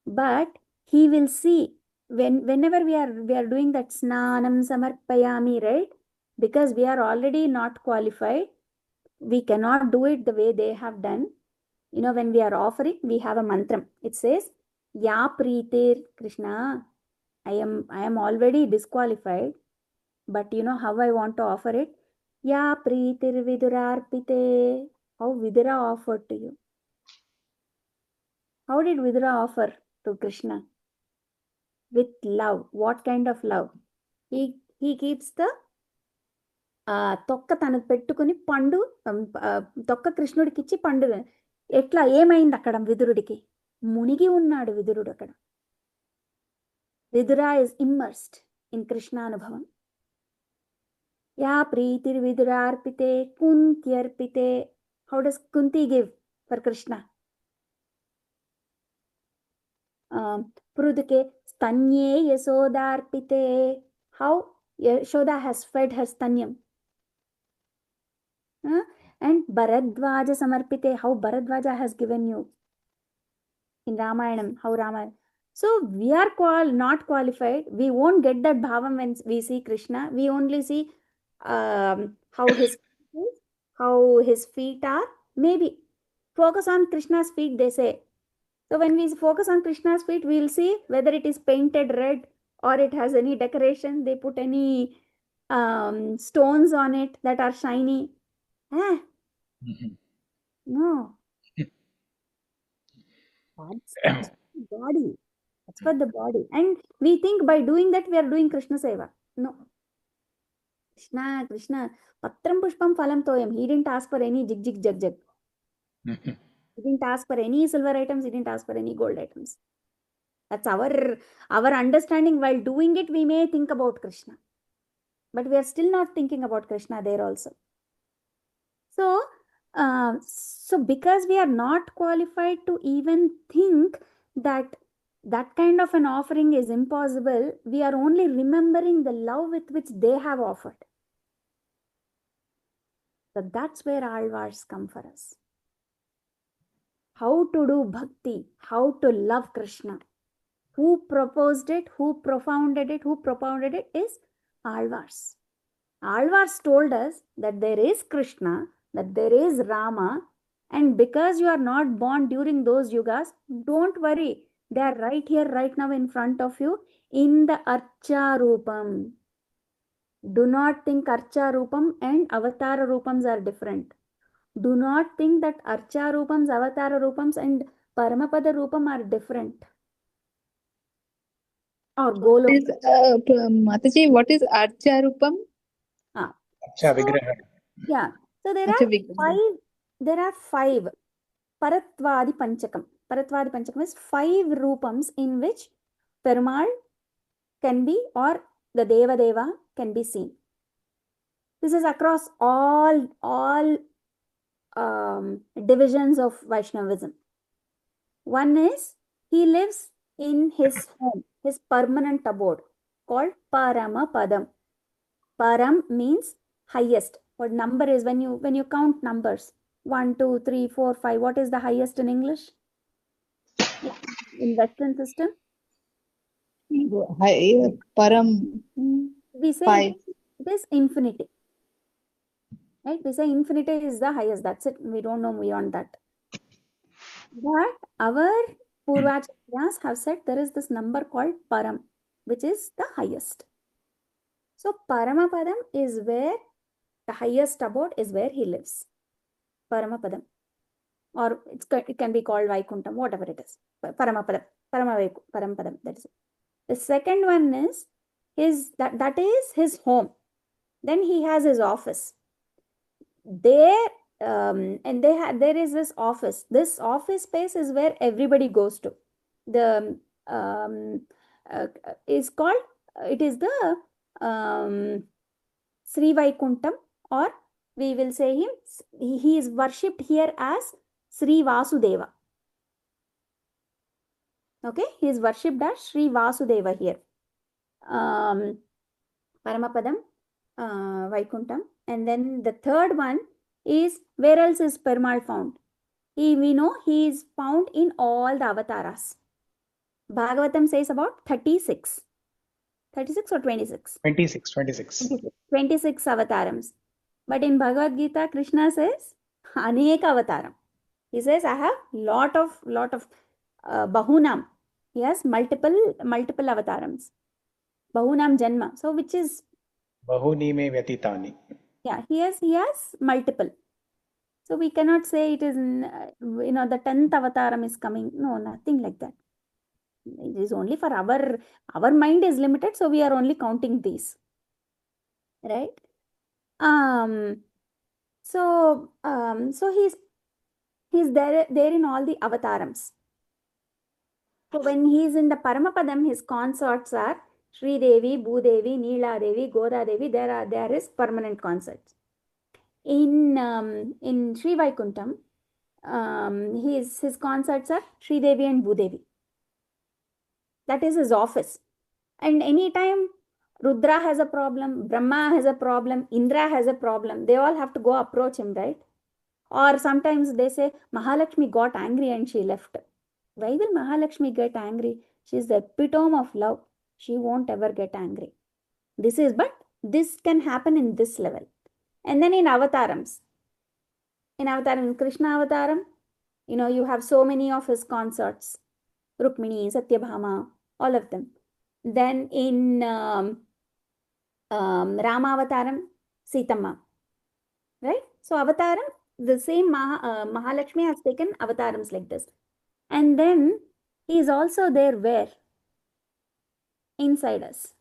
E: But he will see whenever we are doing that snanam samarpayami, right? Because we are already not qualified, we cannot do it the way they have done. You know, when we are offering, we have a mantram. It says, Ya Preetir Krishna, I am already disqualified, but you know how I want to offer it? Ya Preetir Vidurarpite. How Vidura offered to you? How did Vidura offer to Krishna? With love. What kind of love? He keeps the తొక్క తనకు పెట్టుకుని పండు తొక్క కృష్ణుడికి ఇచ్చి పండు ఎట్లా ఏమైంది అక్కడ విదురుడికి? మునిగి ఉన్నాడు విదురుడు అక్కడ. విదురా ఇస్ ఇమ్మర్స్డ్ ఇన్ కృష్ణానుభవం. యా ప్రీతిర్ విదురార్పితే కుంత్యర్పితే. How does Kunti give for Krishna? పృదుకే స్తన్యే యశోదార్పితే. How Yashoda has fed her stanyam. And Bharadwaja Samarpite, how Bharadwaja has given you in Ramayanam, how Rama. So we are not qualified. We won't get that bhavam when we see Krishna. We only see how his feet are. Maybe focus on Krishna's feet, they say. So when we focus on Krishna's feet, we'll see whether it is painted red or it has any decoration. They put any stones on it that are shiny. No. That's the body. That's for the body. And we think by doing that we are doing Krishna Seva. No. Krishna, Patram Pushpam Phalam Toyam. He didn't ask for any jig jig jag jag. He didn't ask for any silver items. He didn't ask for any gold items. That's our understanding. While doing it, we may think about Krishna. But we are still not thinking about Krishna there also. So because we are not qualified to even think that kind of an offering is impossible, we are only remembering the love with which they have offered. So that's where Alvars come for us. How to do bhakti, how to love Krishna. Who proposed it, who propounded it is Alvars. Alvars told us that there is Krishna, that there is Rama, and because you are not born during those yugas, don't worry. They are right here, right now in front of you in the Archa Rupam. Do not think Archa Rupam and Avatara Rupams are different. Do not think that Archa Rupams, Avatara Rupams and Paramapada Rupam are different. Or Golok.
C: Mataji, what is Archa Rupam?
A: Archa Vigraha.
E: Yeah. So there are five. Paratvadi Panchakam. Paratvadi Panchakam is 5 rupams in which Perumal can be, or the Deva can be seen. This is across all divisions of Vaishnavism. One is he lives in his home, his permanent abode, called Paramapadam. Param means highest. What number is when you count numbers? 1, 2, 3, 4, 5. What is the highest in English? In Western system?
C: Param.
E: We say
C: 5.
E: it is infinity. Right? We say infinity is the highest. That's it. We don't know beyond that. But our Purvacharyas have said there is this number called Param, which is the highest. So Paramapadam is where the highest abode is where he lives. Paramapadam. Or it can be called Vaikuntham, whatever it is. Paramapadam. Paramapadam. That is it. The second one is that is his home. Then he has his office. There there is this office. This office space is where everybody goes to. The is called. It is the Sri Vaikuntham, or we will say him. He is worshipped here as Sri Vasudeva. Okay, he is worshipped as Sri Vasudeva here. Paramapadam, Vaikuntham, and then the third one is, where else is Perumal found? We know he is found in all the avataras. Bhagavatam says about 36. 36 or 26?
A: 26.
E: 26 avatarams. But in Bhagavad Gita, Krishna says, Aneka avataram. He says, I have lot of Bahunam. He has multiple avatarams. Bahunam Janma. So which is?
A: Bahuni me vyatitani.
E: Yeah, he has multiple. So we cannot say it is, the 10th avataram is coming. No, nothing like that. It is only for our mind is limited, so we are only counting these. Right? So he's there in all the avatarams. So when he is in the Paramapadam, his consorts are Sri Devi, Bhudevi, Neela Devi, Goda Devi. There is permanent consorts. In Sri Vaikuntham, his consorts are Sri Devi and Bhudevi. That is his office. And anytime Rudra has a problem, Brahma has a problem, Indra has a problem, they all have to go approach him, right? Or sometimes they say, Mahalakshmi got angry and she left. Why will Mahalakshmi get angry? She is the epitome of love. She won't ever get angry. But this can happen in this level. And then in avatarams. In Krishna avataram, you have so many of his consorts. Rukmini, Satyabhama, all of them. Then in Rama avataram, Sitamma. Right? So avataram, the same Mahalakshmi has taken avatarams like this. And then he is also there where? Inside us.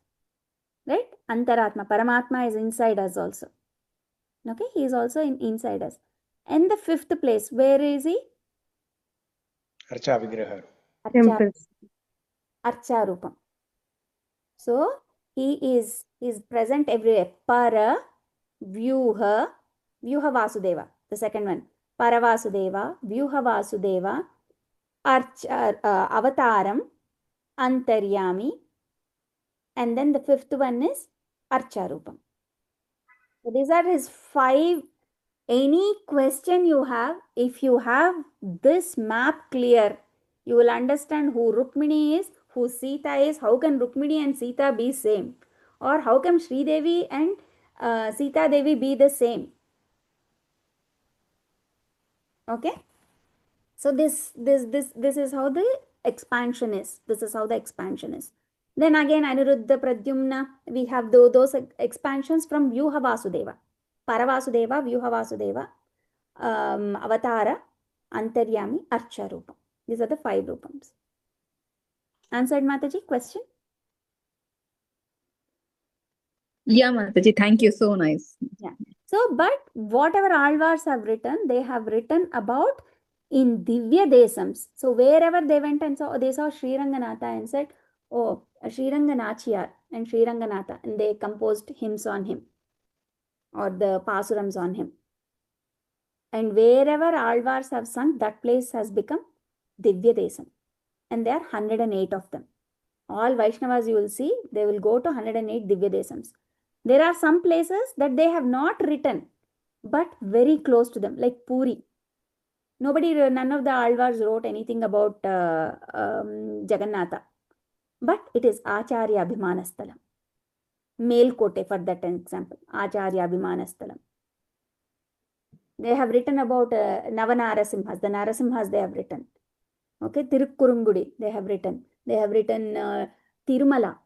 E: Right? Antaratma, Paramatma is inside us also. Okay, he is also inside us. And the fifth place, where is he?
A: Archa Vigraha.
B: Temples.
E: Archa Rupam. So he is present everywhere. Para, Vyuha Vasudeva, the second one. Para Vasudeva, Vyuha Vasudeva, Avataram, Antaryami, and then the fifth one is Archa Rupam. So these are his 5. Any question you have, if you have this map clear, you will understand who Rukmini is, who Sita is, how can Rukmini and Sita be same, or how can Sri Devi and Sita Devi be the same. Okay? So this is how the expansion is. This is how the expansion is. Then again, Aniruddha, Pradyumna, we have those expansions from Vyuha Vasudeva. Paravasudeva, Vyuha Vasudeva, Avatara, Antaryami, Archa Rupam. These are the 5 Rupams. Answered, Mataji, question?
C: Yeah, Mataji, thank you. So nice.
E: Yeah. So, but whatever Alvars have written, they have written about in Divya Desams. So, wherever they went and they saw Sri Ranganatha and said, oh, Sri Ranganachiyar and Sri Ranganatha, and they composed hymns on him or the pasurams on him. And wherever Alvars have sung, that place has become Divya Desam. And there are 108 of them. All Vaishnavas you will see, they will go to 108 Divya Desams. There are some places that they have not written, but very close to them, like Puri. None of the Alvars wrote anything about Jagannatha. But it is Acharya Abhimanastalam. Melkote, for that example. Acharya Abhimanastalam. They have written about Navanarasimhas. The Narasimhas they have written. Okay, Tirukkurungudi they have written. They have written Tirumala.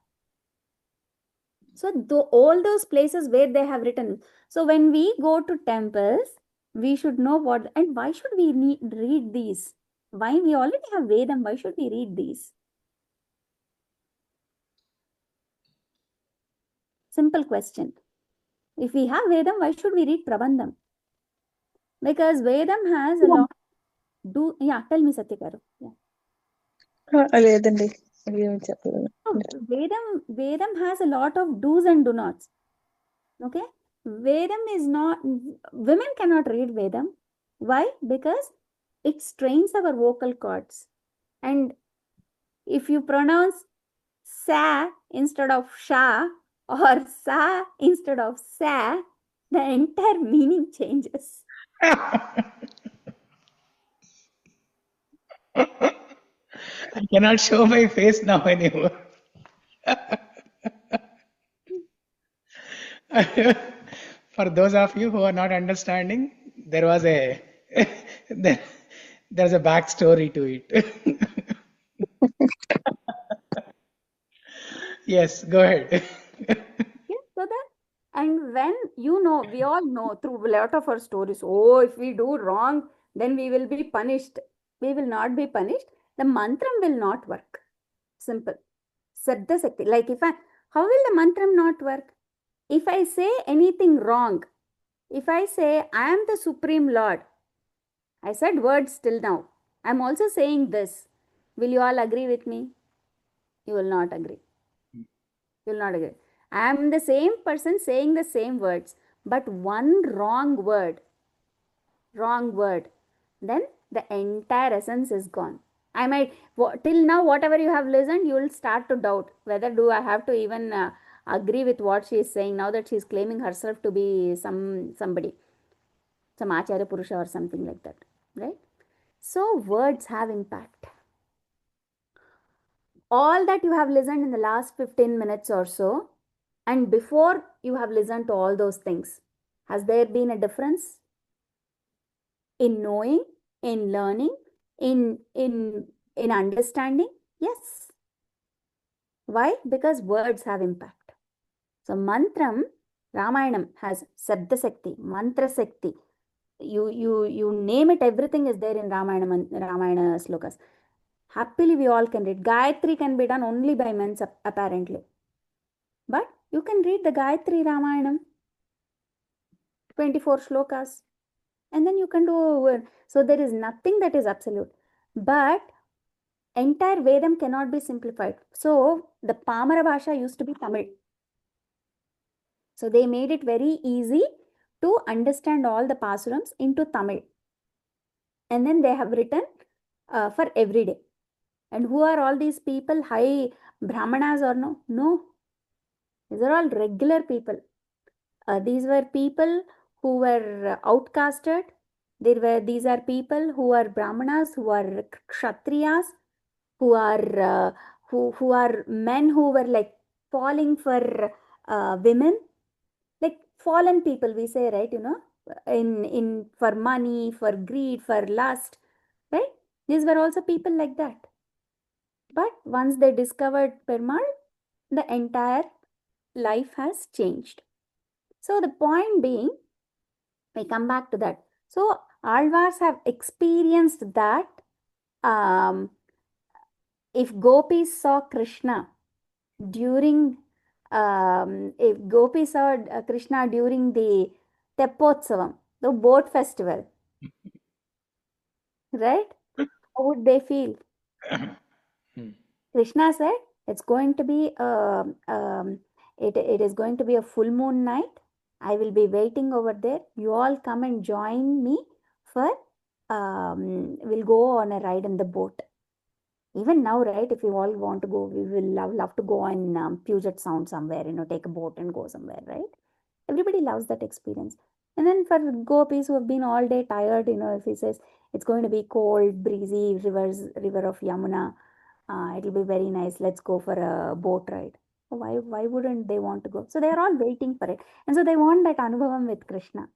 E: So all those places where they have written. So when we go to temples, we should know what, and why should we read these? Why we already have Vedam? Why should we read these? Simple question. If we have Vedam, why should we read Prabandham? Because Vedam has a lot. Yeah, tell me, Satyakaru. Yeah.
H: లేదండి ఏమి చెప్పలేదు.
E: Vedam has a lot of do's and do nots. Okay, Vedam is not, women cannot read Vedam. Why? Because it strains our vocal cords. And if you pronounce sa instead of sha or sa instead of sa, the entire meaning changes.
A: I cannot show my face now anymore. For those of you who are not understanding, there's a backstory to it. Yes, go ahead.
E: Yes, so that, and when we all know through a lot of our stories, if we do wrong, then we will be punished. We will not be punished. The mantram will not work. Simple. Saddha Sakti. Like how will the mantram not work? If I say anything wrong, if I say I am the Supreme Lord, I said words till now. I'm also saying this. Will you all agree with me? You will not agree. You will not agree. I am the same person saying the same words, but one wrong word, then the entire essence is gone. I might, till now, whatever you have listened, you will start to doubt whether do I have to even agree with what she is saying now that she is claiming herself to be somebody, some Acharya Purusha or something like that, right? So words have impact. All that you have listened in the last 15 minutes or so, and before you have listened to all those things, has there been a difference in knowing, in learning, in understanding? Yes. Why? Because words have impact. So mantram, Ramayanam has Sabda Sakti, Mantra Sakti. You name it, everything is there in Ramayana slokas. Happily we all can read. Gayatri can be done only by men apparently. But you can read the Gayatri Ramayanam, 24 shlokas, and then you can do. So there is nothing that is absolute. But entire Vedam cannot be simplified. So the Pamara Bhasha used to be Tamil. So they made it very easy to understand all the pasurams into Tamil. And then they have written for every day. And who are all these people? High Brahmanas or no? No. These are all regular people. These were people who were outcasted. These are people who are Brahmanas, who are Kshatriyas, who are men who were like falling for women, like fallen people, we say, right? In for money, for greed, for lust, right? These were also people like that. But once they discovered Perumal, the entire life has changed. So the point being, we come back to that. So Alvars have experienced that if gopis saw Krishna during if gopis saw Krishna during the Teppotsavam, the boat festival, right? How would they feel? Krishna said, it's going to be it is going to be a full moon night. I will be waiting over there. You all come and join me for we'll go on a ride in the boat. Even now, right? If you all want to go, we will love to go on Puget Sound somewhere, take a boat and go somewhere, right? Everybody loves that experience. And then for gopis who have been all day tired, if he says, It's going to be cold, breezy river of Yamuna. It'll be very nice. Let's go for a boat ride. Why wouldn't they want to go? So they are all waiting for it. And so they want that anubhavam with Krishna.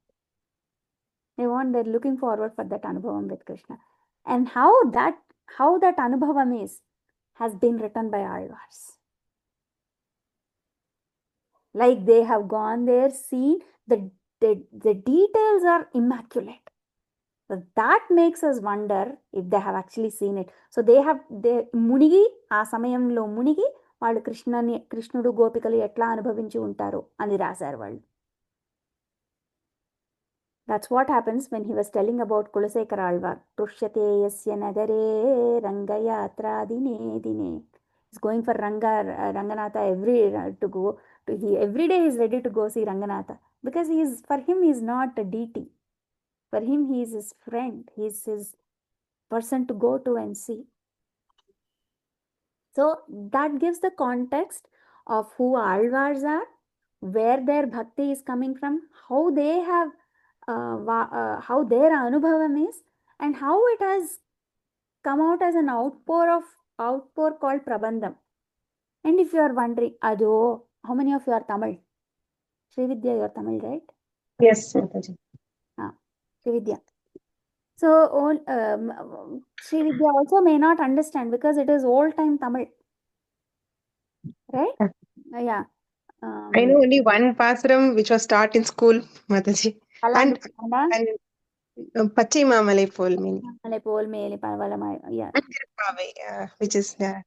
E: They're looking forward for that anubhavam with Krishna. And how that anubhavam has been written by Alvars. Like they have gone there, seen the details are immaculate. So that makes us wonder if they have actually seen it. So they munigi, ఆ సమయంలో మునిగి వాళ్ళు కృష్ణుడు గోపికలు ఎట్లా అనుభవించి ఉంటారు అని రాశారు వాళ్ళు. That's what happens when he was telling about Kulasekara Alvar. Tushyate yasya nagare rangayatra dine dine. He's going for Ranganatha every day he's ready to go see Ranganatha. Because for him he's not a deity. For him he is his friend. He's his person to go to and see. So that gives the context of who Alvars are, where their bhakti is coming from, how they have how their anubhavam is, and how it has come out as an outpour called Prabandham. And if you are wondering, how many of you are Tamil? Srividya, you are Tamil, right?
B: Yes, Mataji.
E: Srividya. So Srividya also may not understand because it is old time Tamil. Right? Yeah.
B: I know only one Pasuram which was taught in school, Mataji. And Pachai Mamalai Pol Meli.
E: Yeah.
B: And Tirupavai, which is there.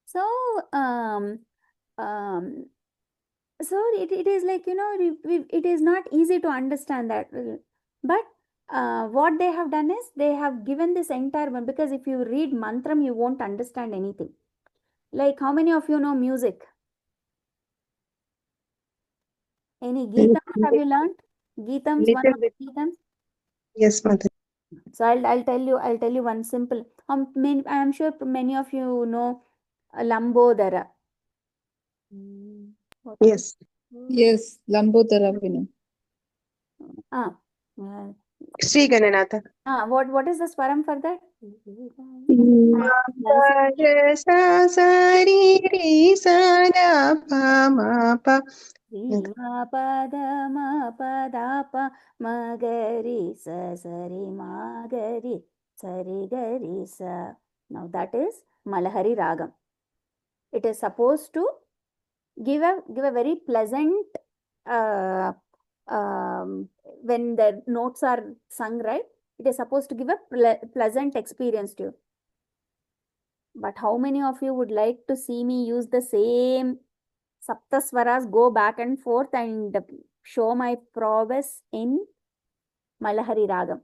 E: So so it is like, it is not easy to understand that. But what they have done is they have given this entire one, because if you read mantram, you won't understand anything. Like, how many of you know music? Any Geetams have you learned? Geetams, one of the Geetams?
B: Yes, Mataji.
E: So I'll tell you one simple. I am sure many of you know Lambodara.
B: Yes.
C: Yes, Lambodara Vinu.
B: Sri Gananatha.
E: What is the swaram for that? Magari sa sari magari sari gari sa. Now that is Malahari Ragam. It is supposed to give a very pleasant when the notes are sung, right? It is supposed to give a pleasant experience to you. But how many of you would like to see me use the same Saptaswaras, go back and forth and show my prowess in Malahari Ragam?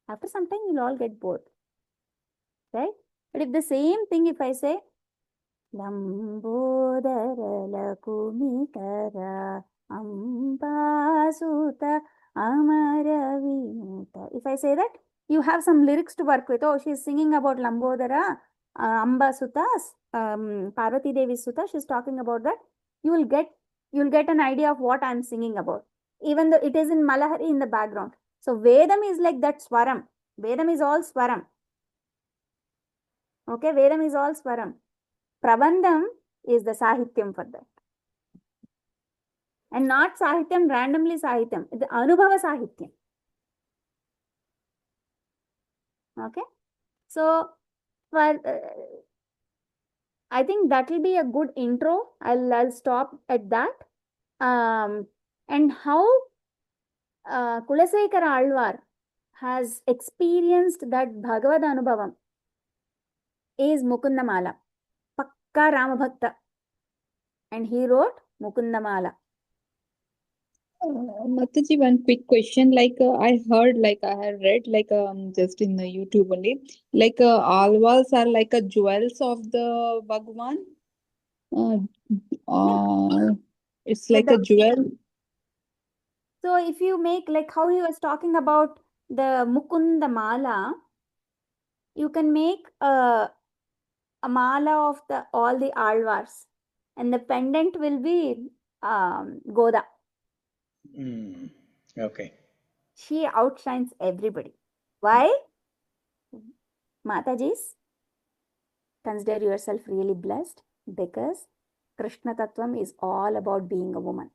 E: After some time, you'll all get bored, right? But if the same thing, if I say Lambodara Lakumikara Ambasuta Amaravinuta. If I say that, you have some lyrics to work with. Oh, she's singing about Lambodara, Ambasutas, Parvati Devi Sutta. She's talking about that. You'll get an idea of what I'm singing about, even though it is in Malahari in the background. So Vedam is like that swaram. Vedam is all swaram. Okay, Vedam is all swaram. Prabandham is the sahityam for that. And not sahityam, randomly sahityam. The anubhava sahityam. Okay. So, I think that will be a good intro. I'll stop at that. And how Kulasekara Alvar has experienced that Bhagavad Anubhavam is Mukunda-Mālā. Pakka Rama Bhakta. And he wrote Mukunda-Mālā.
C: Mataji, one quick question. I heard, I had read, just in the YouTube only, Alvars are like a jewels of the Bhagwan. It's like a jewel.
E: So if you make, like how he was talking about the Mukunda-Mālā, you can make a mala of all the Alvars, and the pendant will be Goda.
A: Okay.
E: She outshines everybody. Why? Matajis, consider yourself really blessed because Krishna Tattvam is all about being a woman.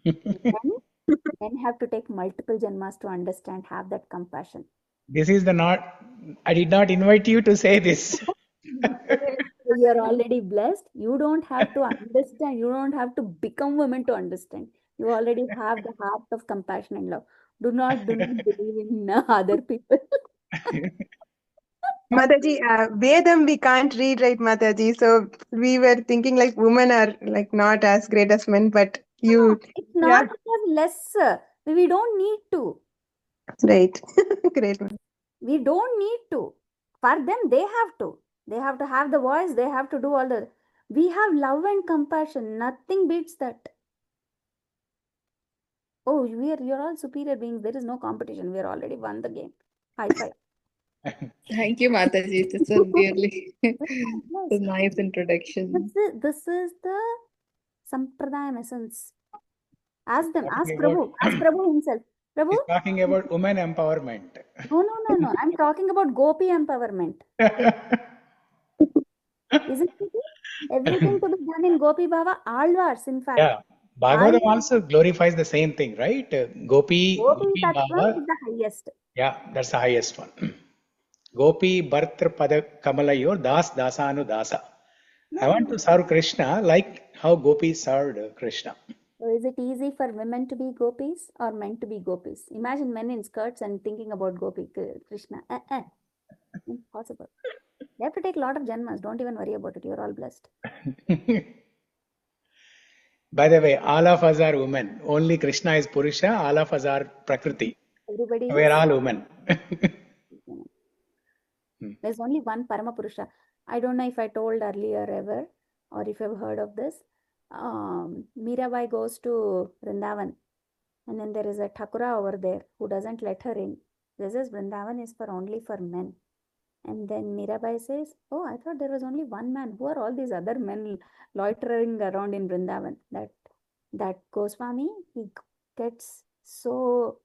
E: Men have to take multiple janmas to understand, have that compassion.
A: This is I did not invite you to say this.
E: You are already blessed. You don't have to understand. You don't have to become women to understand. You already have the heart of compassion and love. Do not believe in other people.
B: Mataji, Vedam we can't read, right, Mataji? So we were thinking like women are like not as great as men, but you,
E: It's not because less. We don't need to.
B: right. Great.
E: We don't need to. For them, they have to. They have to have the voice. They have to do all the. We have love and compassion. Nothing beats that. Oh, you're all superior beings. There is no competition. We are already won the game. High five.
C: Thank you, Mataji. It's a really nice introduction.
E: This is the Sampradayam essence. Ask them. Ask
A: Talking
E: Prabhu. Ask Prabhu himself. Prabhu?
A: He's talking about women empowerment.
E: No. I'm talking about Gopi empowerment. Isn't it? Everything to be done in Gopi Baba, Alwars, in fact.
A: Yeah. Bhagavatam also glorifies the same thing, right? Gopi
E: Tattvam
A: Baba.
E: is the highest.
A: Yeah, that's the highest one. Gopi Bhartr Pada Kamalayor Das Dasanu Dasa. I want to serve Krishna like how Gopis served Krishna.
E: So is it easy for women to be gopis or men to be gopis? Imagine men in skirts and thinking about Gopi Krishna. Impossible. You have to take a lot of janmas. Don't even worry about it. You're all blessed.
A: By the way, all of us are women. Only Krishna is Purusha. All of us are Prakriti.
E: Everybody
A: We are
E: is.
A: all women.
E: There's only one Parama Purusha. I don't know if I told earlier ever or if you've heard of this. Mirabai goes to Vrindavan and then there is a Thakura over there who doesn't let her in. This is Vrindavan is only for men. And then Mirabai says, oh, I thought there was only one man. Who are all these other men loitering around in Vrindavan? That Goswami, he gets so,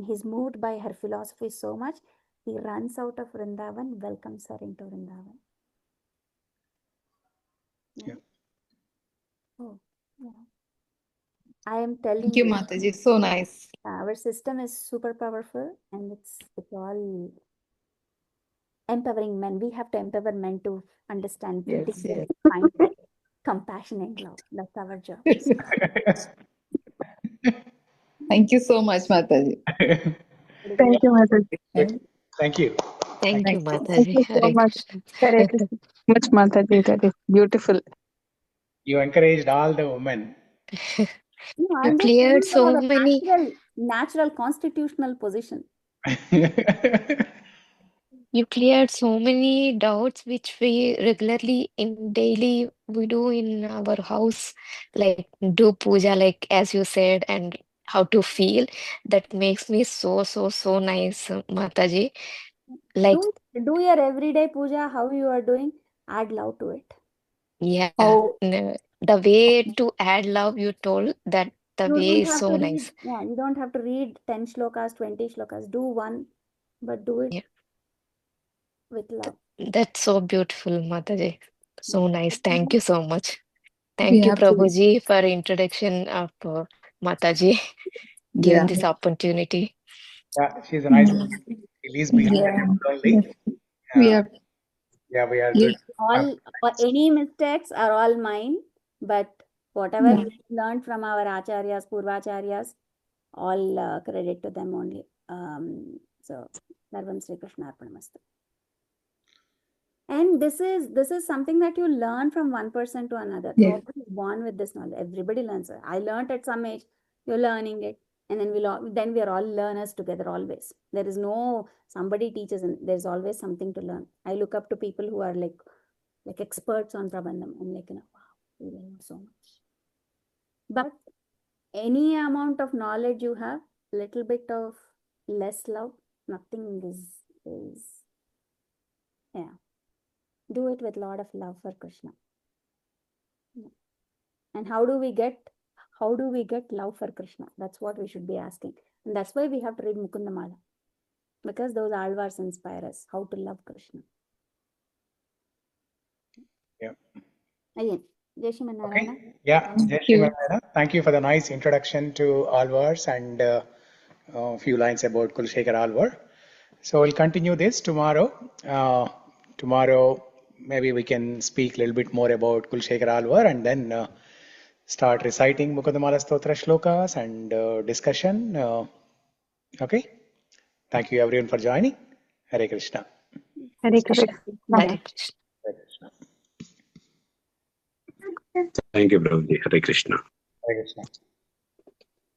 E: he's moved by her philosophy so much. He runs out of Vrindavan, welcomes her into Vrindavan.
A: Yeah.
E: Oh, yeah. I am telling
C: Thank you, Mataji. So nice.
E: Our system is super powerful and it's all empowering men. We have to empower men to understand,
C: Yes.
E: find compassion and love. That's our job.
C: Thank you so much, Mataji.
B: Thank you, Mataji.
A: Thank you.
G: Thank you,
B: Thank
G: Mataji.
B: you so
G: Hare
B: much.
G: Krishna.
B: Hare Krishna. Much, Mataji. That is beautiful.
A: You encouraged all the women.
E: No,
G: You
E: I'm just
G: cleared
E: saying
G: so
E: about
G: many.
E: a natural constitutional position.
G: You cleared so many doubts which we regularly in daily we do in our house, like do puja, like as you said, and how to feel. That makes me so nice, Mataji. Like,
E: Do your everyday puja, how you are doing, add love to it.
G: yeah,
E: Oh.
G: the way to add love, you told that the
E: You
G: way
E: don't
G: is
E: have
G: so
E: to read,
G: nice.
E: you don't have to read 10 shlokas, 20 shlokas. Do one, but do it
G: Yeah.
E: with love.
G: That's so beautiful, Mataji. So nice. Thank you so much.
C: We
G: Thank you,
C: have to.
G: Prabhuji, for introduction of Mataji, given this opportunity.
A: Yeah, she's a nice lady. She leaves behind
C: Yeah.
A: only.
C: We have.
A: Yeah, we are good.
E: All any mistakes are all mine, but whatever we learned from our acharyas, purvacharyas, all credit to them only. So Sarvam Sri Krishna Arpanamastu. And this is something that you learn from one person to another.
C: Yeah.
E: Nobody is born with this knowledge. Everybody learns it. I learned at some age. You're learning it, and then we are all learners together always. There is no somebody teaches, and there's always something to learn. I look up to people who are like experts on Prabandham. I'm like, wow, we learn so much. But any amount of knowledge you have, little bit of less love, nothing is yeah. Do it with a lot of love for Krishna. And how do we get love for Krishna? That's what we should be asking. And that's why we have to read Mukunda-Mālā, because those Alvars inspire us how to love Krishna.
A: Yeah.
E: Again, Jai Shri Narayana.
A: Okay. Yeah. Jai Shri Narayana. Thank you for the nice introduction to Alvars and a few lines about Kulshekar Alvar. So we'll continue this tomorrow. Tomorrow, maybe we can speak a little bit more about Kulshekar Alvar and then start reciting Mukunda-Mālā-Stotra shlokas and discussion. Okay. Thank you everyone for joining. Hare Krishna.
B: Hare Krishna.
G: Hare Krishna.
A: Hare Krishna.
D: Thank you, Prabhuji. Hare Krishna.
A: Hare Krishna.